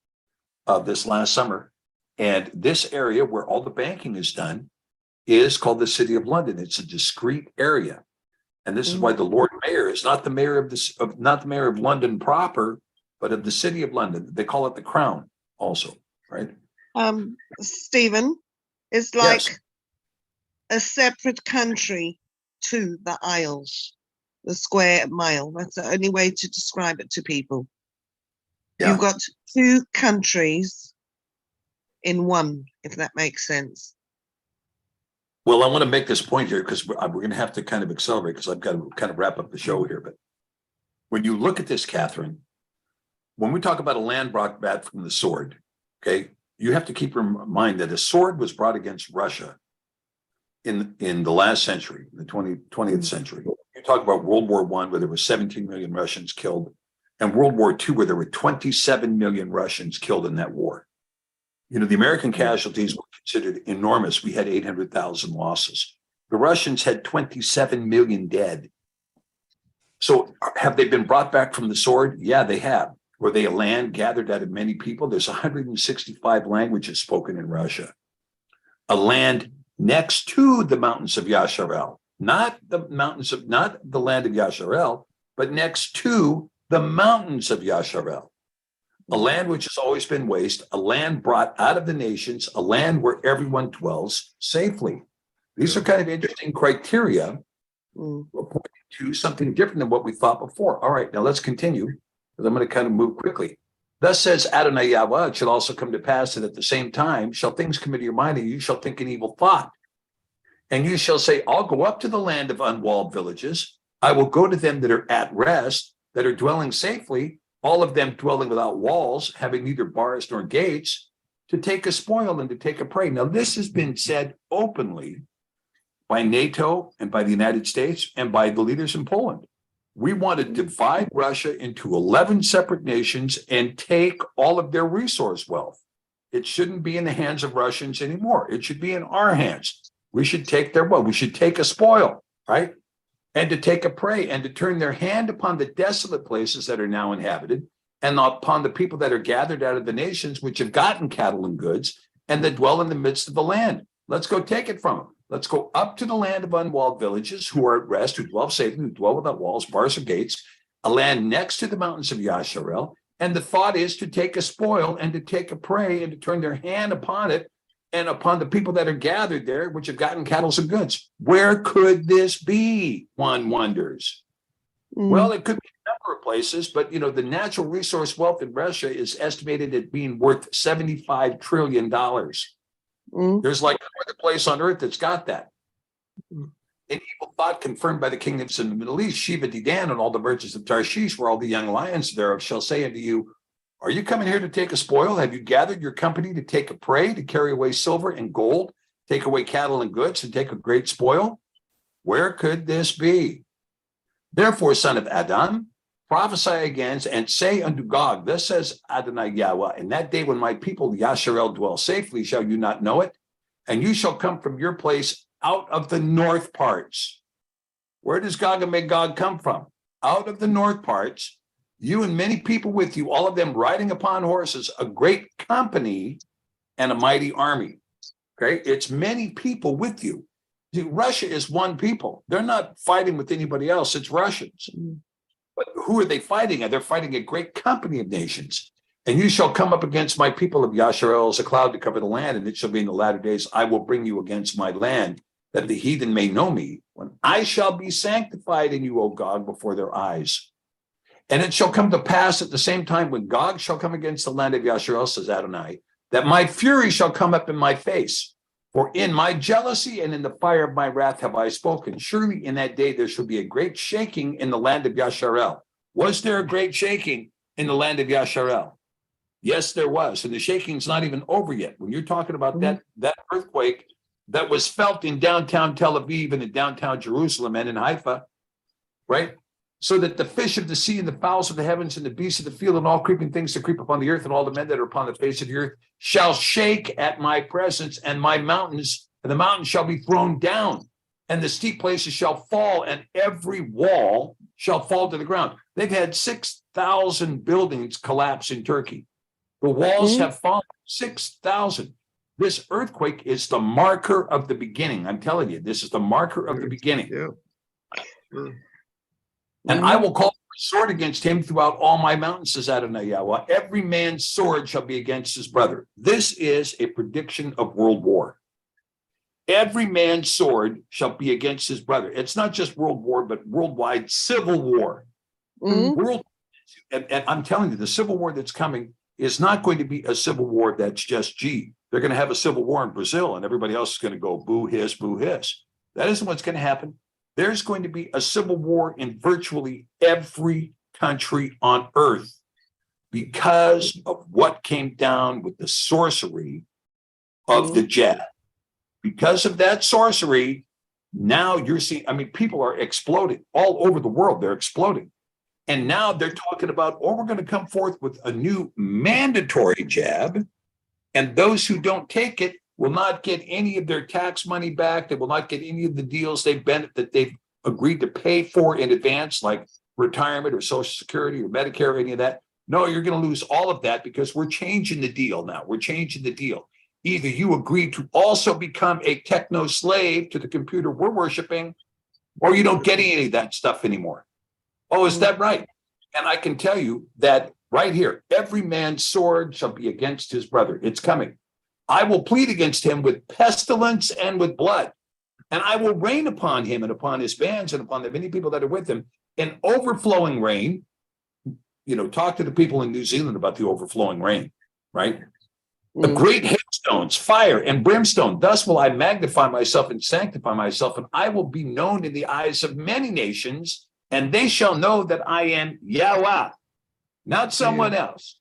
this last summer. And this area where all the banking is done is called the City of London. It's a discrete area. And this is why the Lord Mayor is not the mayor not the mayor of London proper, but of the City of London. They call it the Crown also, right? Stephen, it's like a separate country to the Isles, the square mile. That's the only way to describe it to people. Yeah. You've got two countries in one, if that makes sense. Well, I want to make this point here because we're going to have to kind of accelerate because I've got to kind of wrap up the show here. But when you look at this, Catherine, when we talk about a land brought back from the sword, okay, you have to keep in mind that a sword was brought against Russia in the last century, the 20th century. You talk about World War I, where there were 17 million Russians killed, and World War II, where there were 27 million Russians killed in that war. You know, the American casualties were considered enormous. We had 800,000 losses. The Russians had 27 million dead. So have they been brought back from the sword? Yeah, they have. Were they a land gathered out of many people? There's 165 languages spoken in Russia. A land next to the mountains of Yasharel, not the land of Yasharel, but next to the mountains of Yasharel. A land which has always been waste, a land brought out of the nations, a land where everyone dwells safely. These are kind of interesting criteria pointing to something different than what we thought before. All right, now let's continue, because I'm going to kind of move quickly. Thus says Adonai Yahweh, it shall also come to pass that at the same time shall things come into your mind, and you shall think an evil thought. And you shall say, I'll go up to the land of unwalled villages. I will go to them that are at rest, that are dwelling safely, all of them dwelling without walls, having neither bars nor gates, to take a spoil and to take a prey. Now, this has been said openly by NATO and by the United States and by the leaders in Poland. We want to divide Russia into 11 separate nations and take all of their resource wealth. It shouldn't be in the hands of Russians anymore. It should be in our hands. We should take their wealth. We should take a spoil, right? And to take a prey, and to turn their hand upon the desolate places that are now inhabited, and upon the people that are gathered out of the nations which have gotten cattle and goods, and that dwell in the midst of the land. Let's go take it from them. Let's go up to the land of unwalled villages, who are at rest, who dwell safely, who dwell without walls, bars, or gates, a land next to the mountains of Yasharel. And the thought is to take a spoil and to take a prey and to turn their hand upon it and upon the people that are gathered there, which have gotten cattle and goods. Where could this be, one wonders? Well, it could be a number of places, but, you know, the natural resource wealth in Russia is estimated at being worth $75 trillion. There's like no other place on earth that's got that. An evil thought confirmed by the kingdoms in the Middle East, Sheba, Dedan, and all the merchants of Tarshish, where all the young lions thereof shall say unto you, are you coming here to take a spoil? Have you gathered your company to take a prey, to carry away silver and gold, take away cattle and goods, and take a great spoil? Where could this be? Therefore, son of Adam, prophesy against and say unto Gog, thus says Adonai Yahweh, in that day when my people Yasharel dwell safely, shall you not know it? And you shall come from your place out of the north parts. Where does Gog and Magog come from? Out of the north parts, you and many people with you, all of them riding upon horses, a great company and a mighty army. Okay, it's many people with you. See, Russia is one people. They're not fighting with anybody else. It's Russians. But who are they fighting? They're fighting a great company of nations. And you shall come up against my people of Yasharel as a cloud to cover the land, and it shall be in the latter days, I will bring you against my land, that the heathen may know me, when I shall be sanctified in you, O Gog, before their eyes. And it shall come to pass at the same time when Gog shall come against the land of Yasharel, says Adonai, that my fury shall come up in my face. For in my jealousy and in the fire of my wrath have I spoken. Surely in that day there shall be a great shaking in the land of Yasharel. Was there a great shaking in the land of Yasharel? Yes, there was. And the shaking's not even over yet. When you're talking about that earthquake that was felt in downtown Tel Aviv and in downtown Jerusalem and in Haifa, right? So that the fish of the sea and the fowls of the heavens and the beasts of the field and all creeping things that creep upon the earth and all the men that are upon the face of the earth shall shake at my presence, and my mountains, and the mountains shall be thrown down, and the steep places shall fall, and every wall shall fall to the ground. They've had 6,000 buildings collapse in Turkey. The walls have fallen 6,000. This earthquake is the marker of the beginning. I'm telling you, this is the marker of the beginning. Yeah. Sure. And I will call for a sword against him throughout all my mountains, says Adonai Yahweh. Every man's sword shall be against his brother. This is a prediction of world war. Every man's sword shall be against his brother. It's not just world war, but worldwide civil war. And I'm telling you, the civil war that's coming is not going to be a civil war that's just, they're going to have a civil war in Brazil and everybody else is going to go boo hiss, boo hiss. That isn't what's going to happen. There's going to be a civil war in virtually every country on earth because of what came down with the sorcery of the jab. Because of that sorcery, now you're seeing, I mean, people are exploding all over the world. They're exploding. And now they're talking about, we're going to come forth with a new mandatory jab. And those who don't take it will not get any of their tax money back. They will not get any of the deals that they've agreed to pay for in advance, like retirement or Social Security or Medicare or any of that. No, you're going to lose all of that because we're changing the deal now. We're changing the deal. Either you agree to also become a techno slave to the computer we're worshiping, or you don't get any of that stuff anymore. Oh, is that right? And I can tell you that right here, every man's sword shall be against his brother. It's coming. I will plead against him with pestilence and with blood, and I will rain upon him and upon his bands and upon the many people that are with him in overflowing rain. You know, talk to the people in New Zealand about the overflowing rain, right? The great hailstones, fire, and brimstone. Thus will I magnify myself and sanctify myself, and I will be known in the eyes of many nations, and they shall know that I am Yahweh, not someone else.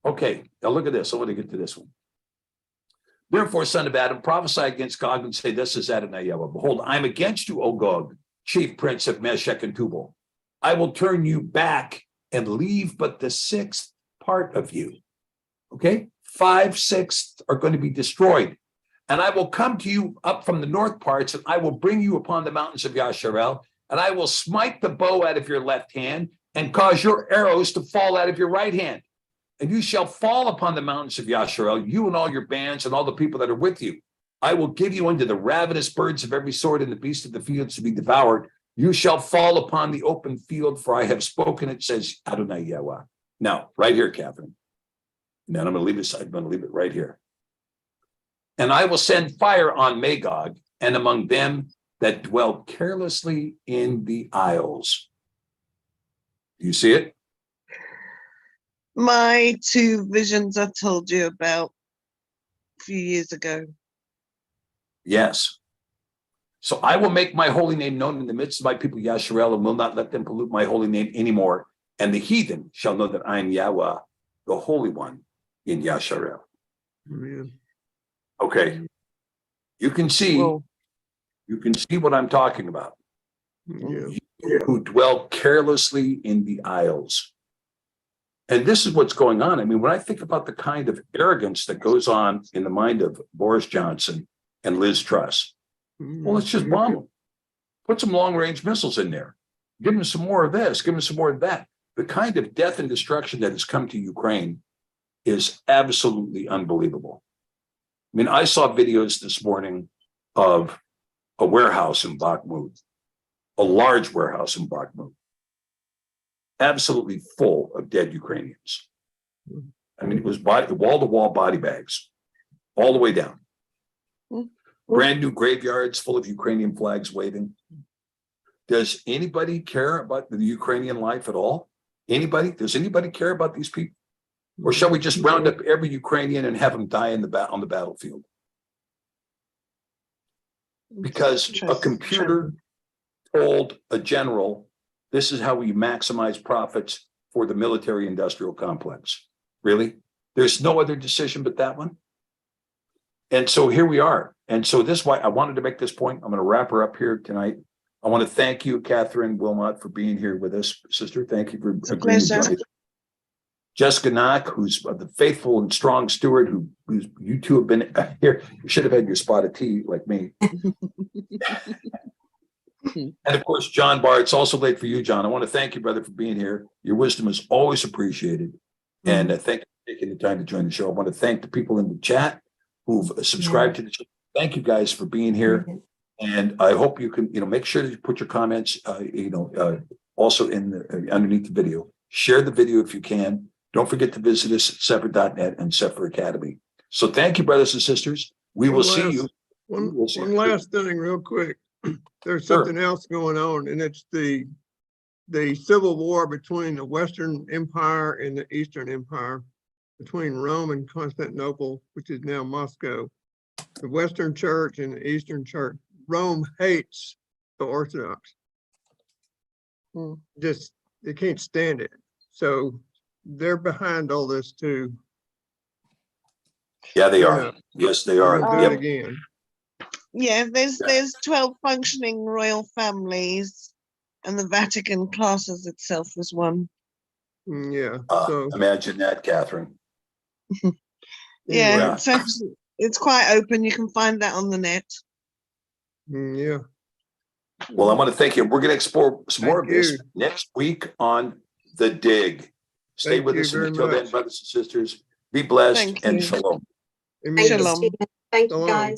Okay, now look at this. I want to get to this one. Therefore, son of Adam, prophesy against Gog and say, this is Adonai Yahweh. Behold, I am against you, O Gog, chief prince of Meshek and Tubal. I will turn you back and leave but the sixth part of you. Okay? 5/6 are going to be destroyed. And I will come to you up from the north parts, and I will bring you upon the mountains of Yasharel, and I will smite the bow out of your left hand and cause your arrows to fall out of your right hand. And you shall fall upon the mountains of Yasharel, you and all your bands and all the people that are with you. I will give you unto the ravenous birds of every sort and the beasts of the fields to be devoured. You shall fall upon the open field, for I have spoken, it says Adonai Yahweh. Now, right here, Catherine. Now I'm going to leave this. I'm going to leave it right here. And I will send fire on Magog and among them that dwell carelessly in the isles. Do you see it? My two visions I told you about a few years ago. Yes. So I will make my holy name known in the midst of my people Yasharel, and will not let them pollute my holy name anymore. And the heathen shall know that I am Yahweh, the Holy One in Yasharel. Amen. Okay. You can see what I'm talking about. Yeah. You who dwell carelessly in the isles. And this is what's going on. I mean, when I think about the kind of arrogance that goes on in the mind of Boris Johnson and Liz Truss, well, let's just bomb them. Put some long-range missiles in there. Give them some more of this. Give them some more of that. The kind of death and destruction that has come to Ukraine is absolutely unbelievable. I mean, I saw videos this morning of a warehouse in Bakhmut, a large warehouse in Bakhmut, absolutely full of dead Ukrainians. I mean, it was wall-to-wall body bags all the way down. Brand new graveyards full of Ukrainian flags waving. Does anybody care about the Ukrainian life at all? Anybody? Does anybody care about these people? Or shall we just round up every Ukrainian and have them die on the battlefield? Because a computer told a general, this is how we maximize profits for the military industrial complex. Really? There's no other decision but that one? And so here we are. And so this is why I wanted to make this point. I'm going to wrap her up here tonight. I want to thank you, Catherine Wilmot, for being here with us, sister. Thank you for agreeing to join us. Jessica Knock, who's the faithful and strong steward, who's you two have been here. You should have had your spot of tea like me. And of course, John Barr. It's also late for you, John. I want to thank you, brother, for being here. Your wisdom is always appreciated. And thank you taking the time to join the show. I want to thank the people in the chat who've subscribed to the show. Thank you guys for being here. And I hope you can, make sure that you put your comments, also in the, underneath the video. Share the video if you can. Don't forget to visit us at Cepher.net and Cepher Academy. So thank you, brothers and sisters. We will see you. One We'll see you. last thing real quick. There's Sure. something else going on, and it's the civil war between the Western Empire and the Eastern Empire, between Rome and Constantinople, which is now Moscow. The Western Church and the Eastern Church. Rome hates the Orthodox. Just, they can't stand it. So they're behind all this too. Yeah, they are. Yeah. Yes, they are. We'll do Yep. it again. Yeah, there's 12 functioning royal families, and the Vatican classes itself as one. Yeah, so. Imagine that, Catherine. Yeah, Yeah. so it's quite open. You can find that on the net. Yeah. Well, I want to thank you. We're going to explore some more of Thank this you. next week on The Dig. Stay Thank with you us very until then, much. brothers and sisters. Be blessed Thank and you. shalom. Amen. Thank you, Shalom. Stephen. Thank you, Shalom. guys.